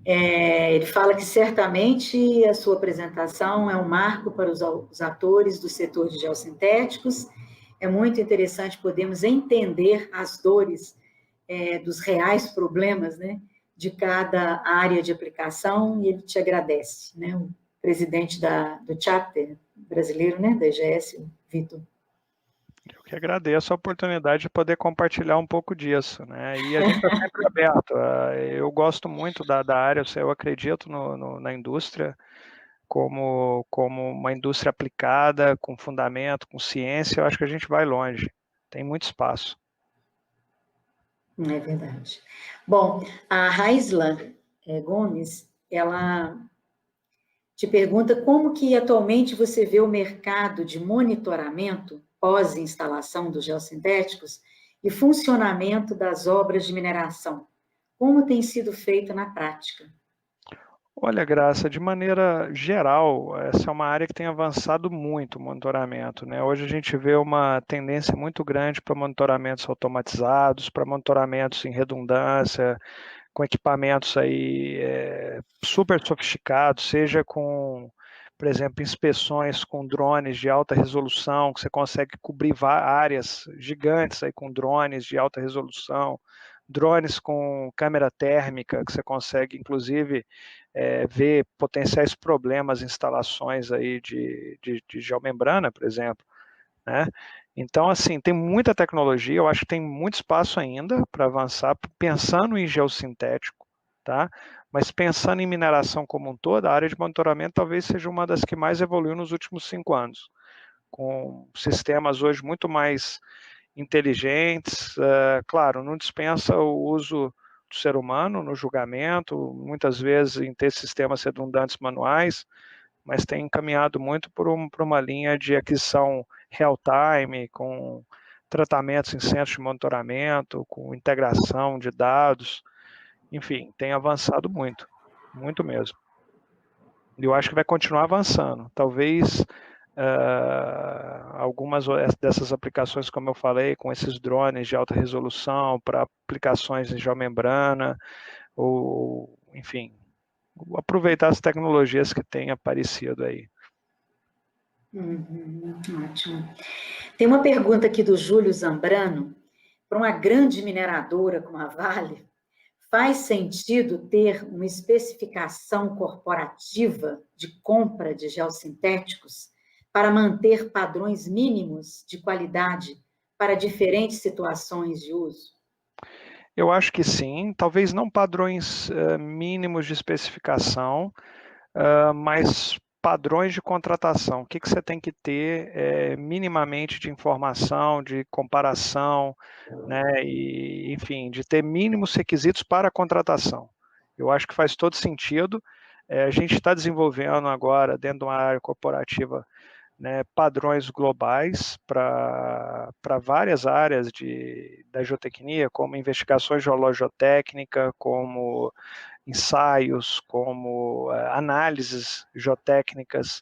Ele fala que certamente a sua apresentação é um marco para os atores do setor de geossintéticos. É muito interessante podermos entender as dores dos reais problemas, né, de cada área de aplicação, e ele te agradece, né? O presidente do chapter brasileiro, né, da EGS, o Vitor. Eu que agradeço a oportunidade de poder compartilhar um pouco disso, né? E a gente está sempre aberto. Eu gosto muito da área, eu acredito na indústria como uma indústria aplicada, com fundamento, com ciência. Eu acho que a gente vai longe. Tem muito espaço. É verdade. Bom, a Raisla Gomes, ela te pergunta como que atualmente você vê o mercado de monitoramento pós-instalação dos geossintéticos e funcionamento das obras de mineração. Como tem sido feito na prática? Olha, Graça, de maneira geral, essa é uma área que tem avançado muito o monitoramento, né? Hoje a gente vê uma tendência muito grande para monitoramentos automatizados, para monitoramentos em redundância, com equipamentos aí super sofisticados, seja com, por exemplo, inspeções com drones de alta resolução, que você consegue cobrir áreas gigantes aí com drones de alta resolução, drones com câmera térmica, que você consegue, inclusive, ver potenciais problemas em instalações aí de geomembrana, por exemplo, né? Então, assim, tem muita tecnologia, eu acho que tem muito espaço ainda para avançar, pensando em geossintético, tá? Mas pensando em mineração como um todo, a área de monitoramento talvez seja uma das que mais evoluiu nos últimos 5 anos, com sistemas hoje muito mais inteligentes, claro, não dispensa o uso do ser humano no julgamento, muitas vezes em ter sistemas redundantes manuais, mas tem encaminhado muito por uma linha de aquisição real-time, com tratamentos em centros de monitoramento, com integração de dados, enfim, tem avançado muito, muito mesmo. E eu acho que vai continuar avançando. Talvez algumas dessas aplicações, como eu falei, com esses drones de alta resolução para aplicações em geomembrana, ou, enfim, aproveitar as tecnologias que têm aparecido aí. Ótimo. Tem uma pergunta aqui do Júlio Zambrano. Para uma grande mineradora como a Vale, faz sentido ter uma especificação corporativa de compra de geossintéticos para manter padrões mínimos de qualidade para diferentes situações de uso? Eu acho que sim, talvez não padrões mínimos de especificação, mas padrões de contratação. O que você tem que ter minimamente de informação, de comparação, né, e, enfim, de ter mínimos requisitos para a contratação. Eu acho que faz todo sentido. A gente está desenvolvendo agora, dentro de uma área corporativa, né, padrões globais para várias áreas da geotecnia, como investigações geológico-técnica, como ensaios, como análises geotécnicas,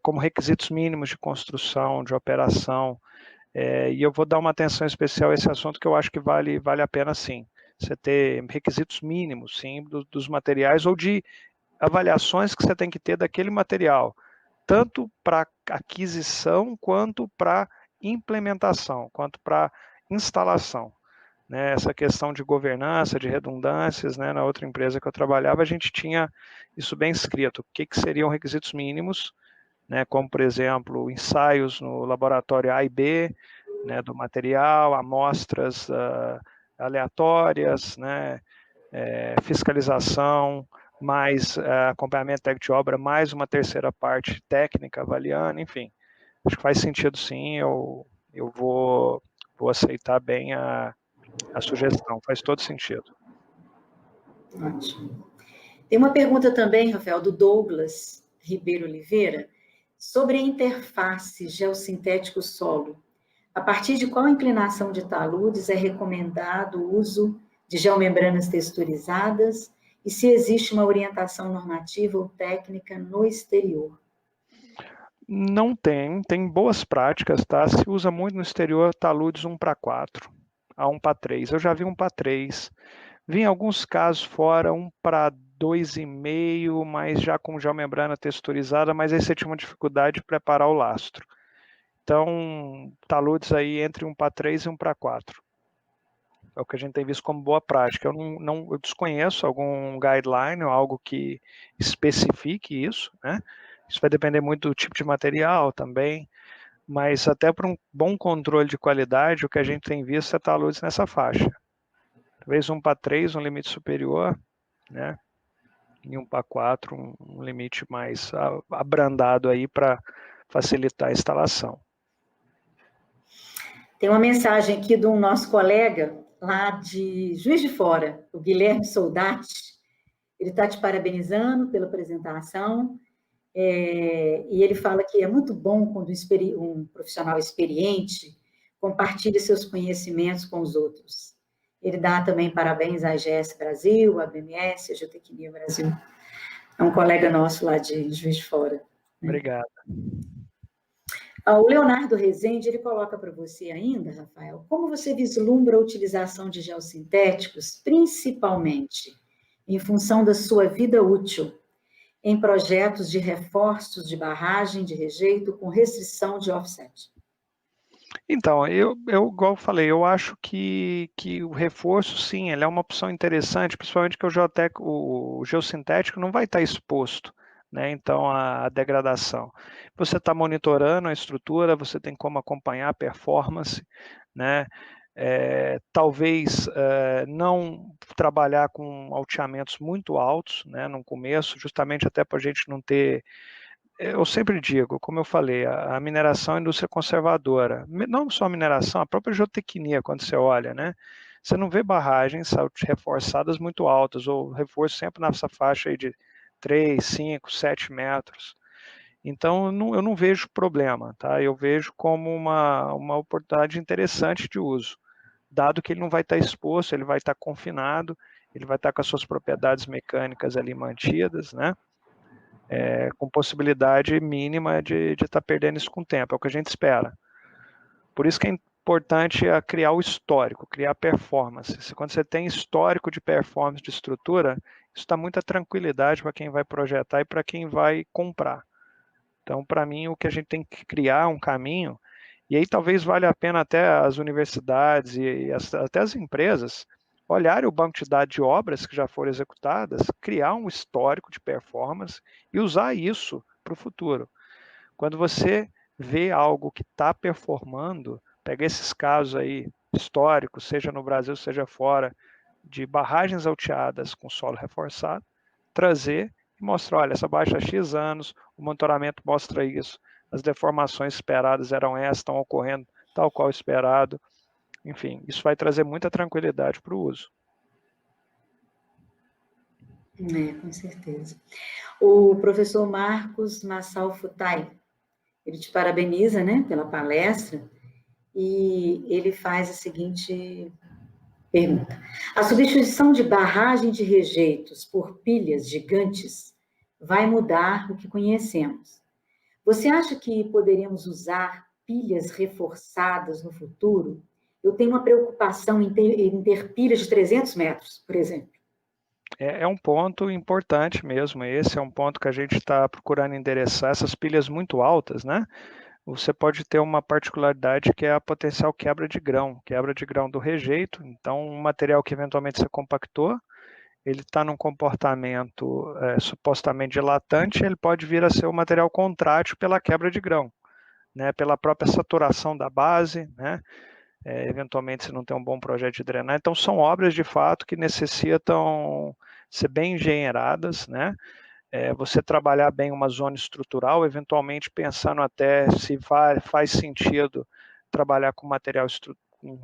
como requisitos mínimos de construção, de operação, e eu vou dar uma atenção especial a esse assunto que eu acho que vale a pena sim. Você ter requisitos mínimos, sim, dos materiais ou de avaliações que você tem que ter daquele material, tanto para aquisição quanto para implementação, quanto para instalação. Né, essa questão de governança, de redundâncias, né, na outra empresa que eu trabalhava, a gente tinha isso bem escrito, o que seriam requisitos mínimos, né, como, por exemplo, ensaios no laboratório A e B, né, do material, amostras aleatórias, né, fiscalização, mais acompanhamento técnico de obra, mais uma terceira parte técnica avaliando, enfim. Acho que faz sentido sim, eu vou aceitar bem a sugestão, faz todo sentido. Ótimo. Tem uma pergunta também, Rafael, do Douglas Ribeiro Oliveira, sobre a interface geossintético-solo. A partir de qual inclinação de taludes é recomendado o uso de geomembranas texturizadas e se existe uma orientação normativa ou técnica no exterior? Não tem boas práticas, tá? Se usa muito no exterior taludes 1:4, a 1:3. Eu já vi 1:3. Vi em alguns casos fora 1:2,5, mas já com geomembrana texturizada, mas aí você tinha uma dificuldade de preparar o lastro. Então, taludes aí entre 1:3 e 1:4. É o que a gente tem visto como boa prática. Eu desconheço algum guideline ou algo que especifique isso, né? Isso vai depender muito do tipo de material também, mas até para um bom controle de qualidade, o que a gente tem visto é taludes nessa faixa. Talvez 1 para 3, um limite superior, né? E 1 para 4, um limite mais abrandado aí para facilitar a instalação. Tem uma mensagem aqui do nosso colega lá de Juiz de Fora, o Guilherme Soldati. Ele está te parabenizando pela apresentação, e ele fala que é muito bom quando um profissional experiente compartilha seus conhecimentos com os outros. Ele dá também parabéns à IGS Brasil, à BMS, à Geotecnia Brasil. É um colega nosso lá de Juiz de Fora. Obrigado. O Leonardo Rezende, ele coloca para você ainda, Rafael, como você vislumbra a utilização de geossintéticos, principalmente em função da sua vida útil, em projetos de reforços de barragem de rejeito com restrição de offset? Então, igual eu falei, eu acho que o reforço, sim, ele é uma opção interessante, principalmente que o geossintético não vai estar exposto, né? Então, a degradação. Você está monitorando a estrutura, você tem como acompanhar a performance, né? Talvez não trabalhar com alteamentos muito altos, né, no começo, justamente até para a gente não ter... Eu sempre digo, como eu falei, a mineração é indústria conservadora. Não só a mineração, a própria geotecnia, quando você olha, né? Você não vê barragens reforçadas muito altas, ou reforço sempre nessa faixa aí de 3, 5, 7 metros. Então, eu não vejo problema, tá? Eu vejo como uma oportunidade interessante de uso, dado que ele não vai estar exposto, ele vai estar confinado, ele vai estar com as suas propriedades mecânicas ali mantidas, né? Com possibilidade mínima de estar perdendo isso com o tempo, é o que a gente espera. Por isso que é importante criar o histórico, criar performance. Quando você tem histórico de performance de estrutura, isso dá muita tranquilidade para quem vai projetar e para quem vai comprar. Então, para mim, o que a gente tem que criar é um caminho, e aí talvez valha a pena até as universidades e até as empresas olharem o banco de dados de obras que já foram executadas, criar um histórico de performance e usar isso para o futuro. Quando você vê algo que está performando, pega esses casos aí históricos, seja no Brasil, seja fora, de barragens alteadas com solo reforçado, trazer e mostrar, olha, essa baixa há X anos, o monitoramento mostra isso, as deformações esperadas eram essas, estão ocorrendo tal qual esperado. Enfim, isso vai trazer muita tranquilidade para o uso. Com certeza. O professor Marcos Massal Futai, ele te parabeniza, né, pela palestra, e ele faz a seguinte pergunta. A substituição de barragem de rejeitos por pilhas gigantes vai mudar o que conhecemos. Você acha que poderemos usar pilhas reforçadas no futuro? Eu tenho uma preocupação em ter pilhas de 300 metros, por exemplo. É um ponto importante mesmo, esse é um ponto que a gente está procurando endereçar, essas pilhas muito altas, né? Você pode ter uma particularidade que é a potencial quebra de grão do rejeito. Então, um material que eventualmente você compactou, ele está num comportamento supostamente dilatante, ele pode vir a ser um material contrátil pela quebra de grão, né? Pela própria saturação da base, né? Eventualmente, se não tem um bom projeto de drenar. Então, são obras, de fato, que necessitam ser bem engenheiradas, né? Você trabalhar bem uma zona estrutural, eventualmente pensando até se faz sentido trabalhar com material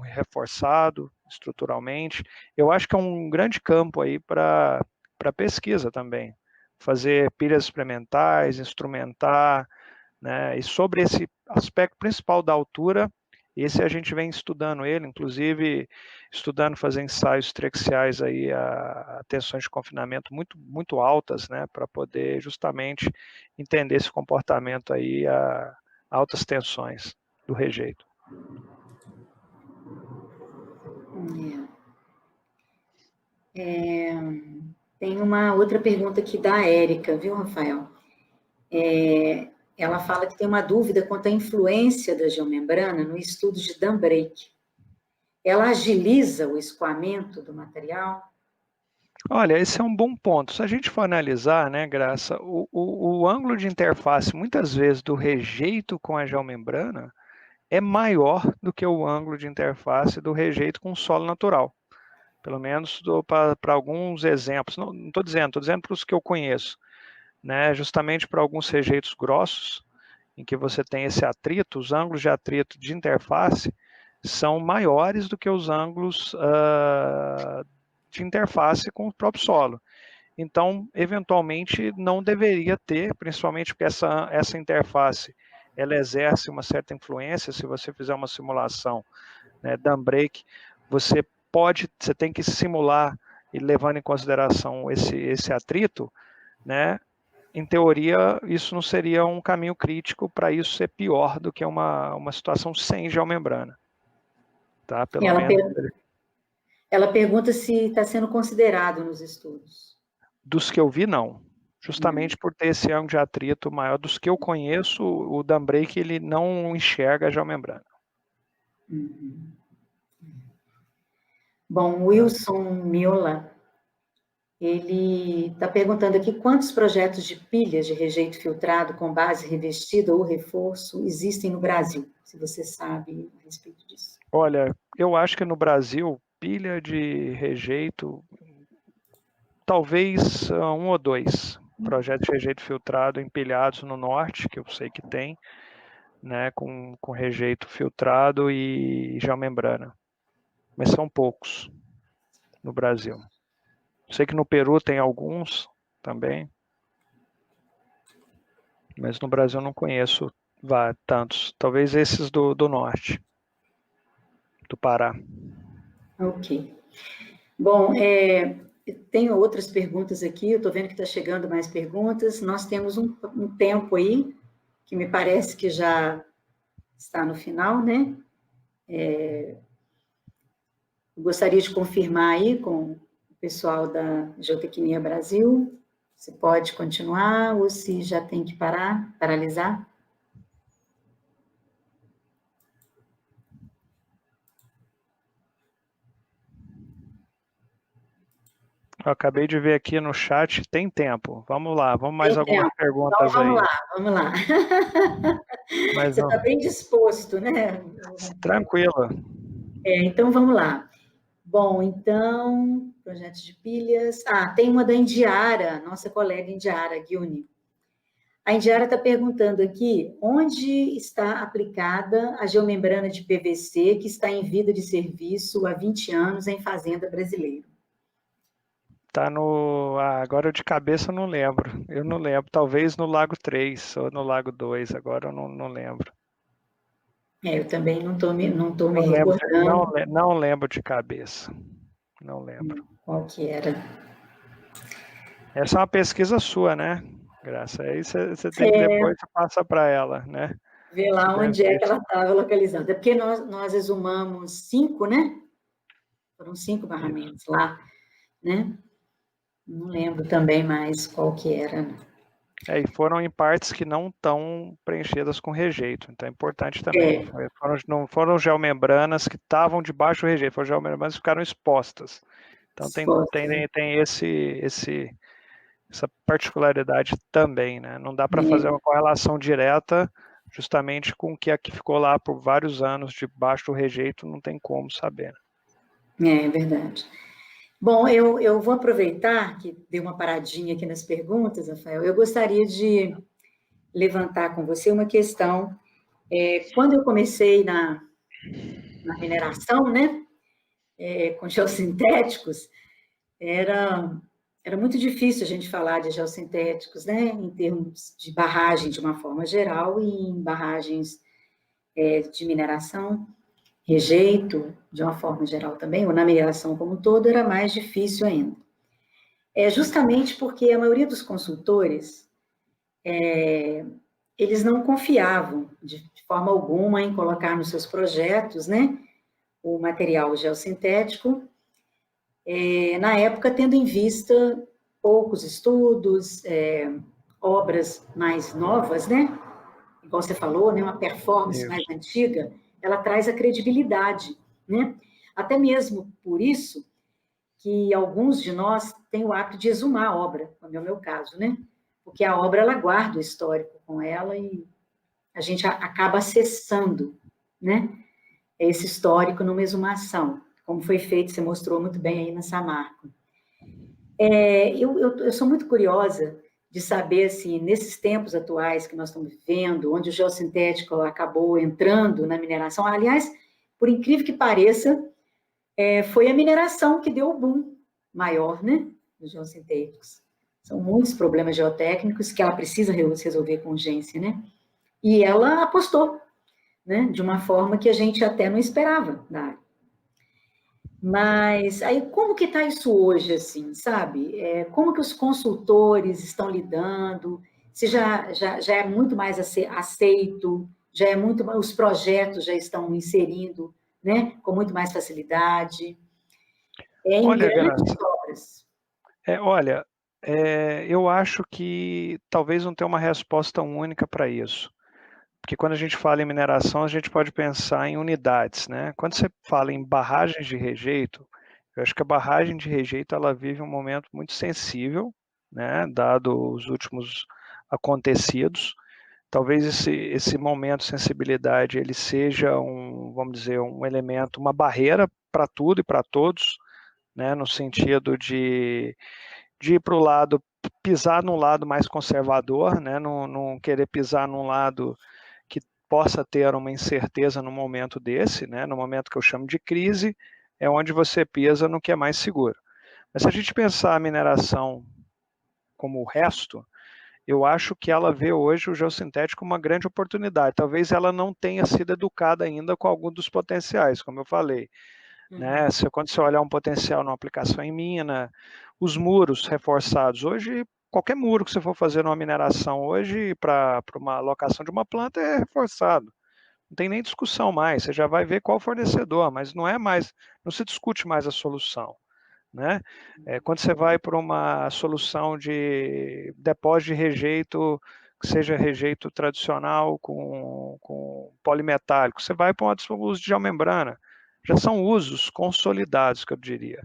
reforçado estruturalmente. Eu acho que é um grande campo aí para pesquisa também. Fazer pilhas experimentais, instrumentar, né? E sobre esse aspecto principal da altura, esse a gente vem estudando ele, inclusive estudando fazer ensaios trexiais aí a tensões de confinamento muito, muito altas, né, para poder justamente entender esse comportamento aí a altas tensões do rejeito. Tem uma outra pergunta aqui da Érica, viu, Rafael? Ela fala que tem uma dúvida quanto à influência da geomembrana no estudo de dam break. Ela agiliza o escoamento do material? Olha, esse é um bom ponto. Se a gente for analisar, né, Graça, o ângulo de interface, muitas vezes, do rejeito com a geomembrana é maior do que o ângulo de interface do rejeito com o solo natural. Pelo menos para alguns exemplos. Não estou dizendo para os que eu conheço. Né, justamente para alguns rejeitos grossos, em que você tem esse atrito, os ângulos de atrito de interface são maiores do que os ângulos de interface com o próprio solo. Então, eventualmente, não deveria ter, principalmente porque essa interface ela exerce uma certa influência. Se você fizer uma simulação, né, dam break, você tem que simular e levando em consideração esse atrito, né? Em teoria, isso não seria um caminho crítico para isso ser pior do que uma situação sem geomembrana. Tá? Pelo menos. Ela pergunta se está sendo considerado nos estudos. Dos que eu vi, não. Justamente por ter esse ângulo de atrito maior. Dos que eu conheço, o dam break ele não enxerga a geomembrana. Bom, Wilson Miola, ele está perguntando aqui quantos projetos de pilhas de rejeito filtrado com base revestida ou reforço existem no Brasil, se você sabe a respeito disso. Olha, eu acho que no Brasil, pilha de rejeito, talvez 1 ou 2 projetos de rejeito filtrado empilhados no norte, que eu sei que tem, né, com rejeito filtrado e geomembrana. Mas são poucos no Brasil. Sei que no Peru tem alguns também, mas no Brasil não conheço tantos. Talvez esses do norte, do Pará. Ok. Bom, tenho outras perguntas aqui, eu estou vendo que está chegando mais perguntas. Nós temos um tempo aí, que me parece que já está no final, né? Gostaria de confirmar aí com o pessoal da Geotecnia Brasil, se pode continuar ou se já tem que paralisar. Eu acabei de ver aqui no chat, tem tempo. Vamos lá, vamos mais algumas perguntas então, aí. Vamos lá. Mas você está bem disposto, né? Tranquilo. Então, vamos lá. Bom, então, projetos de pilhas. Tem uma da Indiara, nossa colega Indiara Guiuni. A Indiara está perguntando aqui, onde está aplicada a geomembrana de PVC que está em vida de serviço há 20 anos em fazenda brasileira? Tá no... agora de cabeça eu não lembro. Eu não lembro. Talvez no Lago 3 ou no Lago 2. Agora eu não lembro. Eu também não estou me recordando. Não lembro de cabeça. Não lembro. Qual que era? Essa é uma pesquisa sua, né, Graça? Aí você tem que depois passa para ela, né? Ver lá onde é que ela estava localizada. É porque nós exumamos 5, né? Foram 5 barramentos lá, né? Não lembro também mais qual que era. E foram em partes que não estão preenchidas com rejeito. Então é importante também. Não foram geomembranas que estavam debaixo do rejeito, foram geomembranas que ficaram expostas. Então tem essa particularidade também, né? Não dá para fazer uma correlação direta justamente com o que ficou lá por vários anos debaixo do rejeito, não tem como saber. É verdade. Bom, eu vou aproveitar que dei uma paradinha aqui nas perguntas, Rafael. Eu gostaria de levantar com você uma questão. Quando eu comecei na mineração, né, com geossintéticos, era muito difícil a gente falar de geossintéticos, né, em termos de barragem de uma forma geral e em barragens de mineração, rejeito de uma forma geral também, ou na mineração como um todo, era mais difícil ainda. Justamente porque a maioria dos consultores, eles não confiavam de forma alguma em colocar nos seus projetos, né, o material geossintético, na época tendo em vista poucos estudos, obras mais novas, né, igual você falou, né, uma performance mais antiga, ela traz a credibilidade, né, até mesmo por isso que alguns de nós têm o hábito de exumar a obra, como é o meu caso, né? Porque a obra, ela guarda o histórico com ela e a gente acaba acessando, né? Esse histórico numa exumação, como foi feito, você mostrou muito bem aí na Samarco. Eu sou muito curiosa de saber, assim, nesses tempos atuais que nós estamos vivendo, onde o geossintético acabou entrando na mineração, aliás, por incrível que pareça, foi a mineração que deu o boom maior, né, dos geossintéticos. São muitos problemas geotécnicos que ela precisa resolver com urgência, né? E ela apostou, né, de uma forma que a gente até não esperava da área. Mas aí como que está isso hoje, assim, sabe? Como que os consultores estão lidando? Se já é muito mais aceito, já é muito, os projetos já estão inserindo, né, com muito mais facilidade. Em Olha, grandes Graça, obras. olha, eu acho que talvez não tenha uma resposta única para isso. Porque quando a gente fala em mineração, a gente pode pensar em unidades, né? Quando você fala em barragens de rejeito, eu acho que a barragem de rejeito ela vive um momento muito sensível, né? Dado os últimos acontecidos. Talvez esse momento de sensibilidade ele seja vamos dizer, um elemento, uma barreira para tudo e para todos, né? No sentido de ir para o lado, pisar num lado mais conservador, né? Não querer pisar num lado que possa ter uma incerteza no momento desse, né? No momento que eu chamo de crise, é onde você pisa no que é mais seguro. Mas se a gente pensar a mineração como o resto, eu acho que ela vê hoje o geossintético uma grande oportunidade. Talvez ela não tenha sido educada ainda com algum dos potenciais, como eu falei. Né? Quando você olhar um potencial numa aplicação em mina, os muros reforçados. Hoje, qualquer muro que você for fazer numa mineração hoje, para uma alocação de uma planta, é reforçado. Não tem nem discussão mais. Você já vai ver qual fornecedor, mas não se discute mais a solução. Né? Quando você vai para uma solução de depósito de rejeito, que seja rejeito tradicional com polimetálico, você vai para um uso de geomembrana. Já são usos consolidados, que eu diria.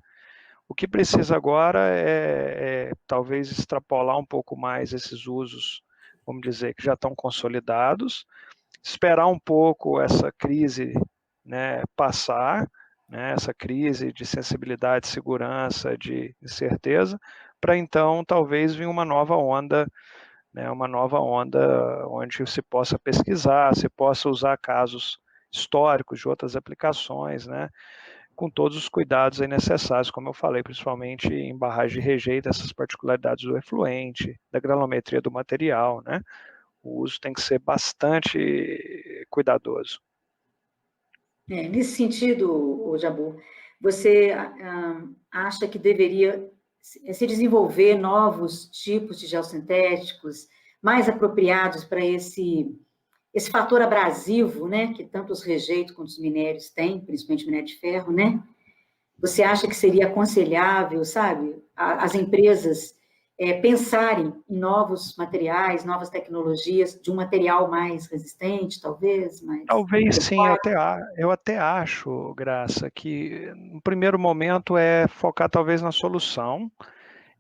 O que precisa agora é talvez extrapolar um pouco mais esses usos, vamos dizer, que já estão consolidados, esperar um pouco essa crise, né, passar, né, essa crise de sensibilidade, segurança, de incerteza, para então talvez vir uma nova onda, né, onde se possa pesquisar, se possa usar casos históricos de outras aplicações, né, com todos os cuidados aí necessários, como eu falei, principalmente em barragem de rejeito, essas particularidades do efluente, da granulometria do material, né, o uso tem que ser bastante cuidadoso. Nesse sentido, Jabu, você acha que deveria se desenvolver novos tipos de geossintéticos mais apropriados para esse fator abrasivo, né, que tanto os rejeitos quanto os minérios têm, principalmente minério de ferro, né? Você acha que seria aconselhável, sabe, as empresas pensarem em novos materiais, novas tecnologias, de um material mais resistente, talvez? Talvez sim, eu até acho, Graça, que no primeiro momento é focar talvez na solução,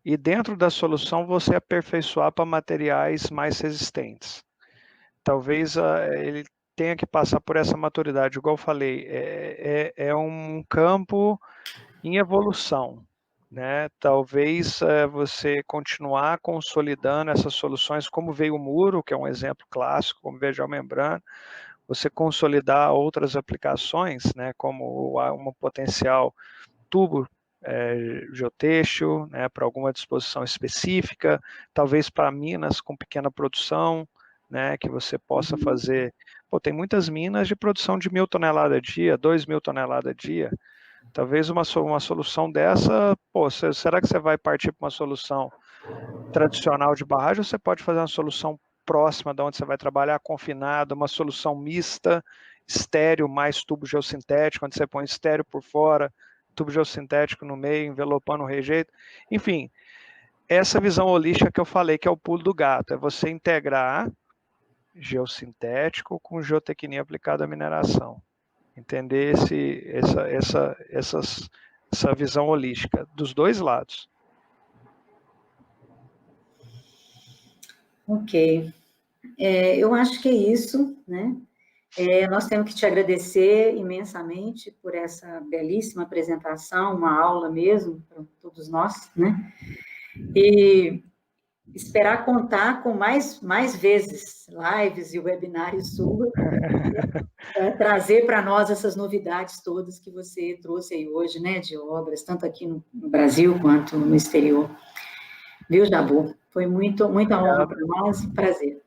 e dentro da solução você aperfeiçoar para materiais mais resistentes. Talvez ele tenha que passar por essa maturidade, igual eu falei, é um campo em evolução, né? Talvez você continuar consolidando essas soluções, como veio o muro, que é um exemplo clássico, como veio a geomembrana, você consolidar outras aplicações, né? Como uma potencial tubo geotêxtil, né? Para alguma disposição específica, talvez para minas com pequena produção, né, que você possa fazer. Tem muitas minas de produção de 1.000 toneladas a dia, 2.000 toneladas a dia. Talvez uma solução dessa, será que você vai partir para uma solução tradicional de barragem ou você pode fazer uma solução próxima de onde você vai trabalhar, confinada, uma solução mista, estéreo mais tubo geossintético, onde você põe estéreo por fora, tubo geossintético no meio, envelopando o rejeito. Enfim, essa visão holística que eu falei, que é o pulo do gato, é você integrar geossintético com geotecnia aplicada à mineração. Entender essas essa visão holística dos dois lados. Ok. Eu acho que é isso, né? Nós temos que te agradecer imensamente por essa belíssima apresentação, uma aula mesmo para todos nós, né? E esperar contar com mais vezes lives e webinários suas, trazer para nós essas novidades todas que você trouxe aí hoje, né, de obras, tanto aqui no Brasil quanto no exterior. Viu, Jabu? Foi muita honra para nós e prazer.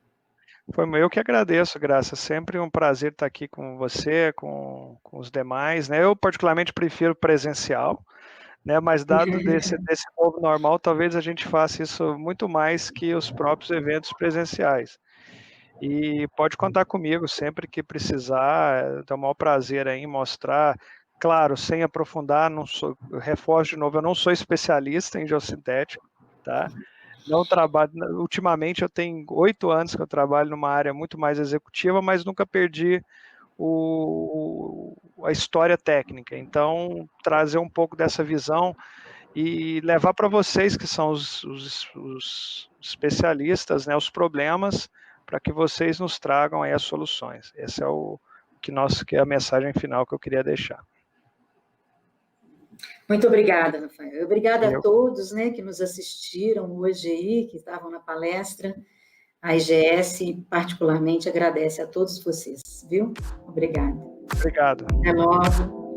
Foi eu que agradeço, Graça. Sempre um prazer estar aqui com você, com os demais, né? Eu particularmente prefiro presencial, né? Mas dado desse novo normal, talvez a gente faça isso muito mais que os próprios eventos presenciais. E pode contar comigo sempre que precisar. É um maior prazer em mostrar, claro, sem aprofundar. Reforço de novo, eu não sou especialista em geossintético, tá? Não trabalho, ultimamente eu tenho 8 anos que eu trabalho numa área muito mais executiva, mas nunca perdi a história técnica. Então, trazer um pouco dessa visão e levar para vocês, que são os especialistas, né, os problemas, para que vocês nos tragam aí as soluções. Essa é a mensagem final que eu queria deixar. Muito obrigada, Rafael. Obrigada a todos, né, que nos assistiram hoje aí, que estavam na palestra. A IGS, particularmente, agradece a todos vocês, viu? Obrigada. Obrigado. Até logo.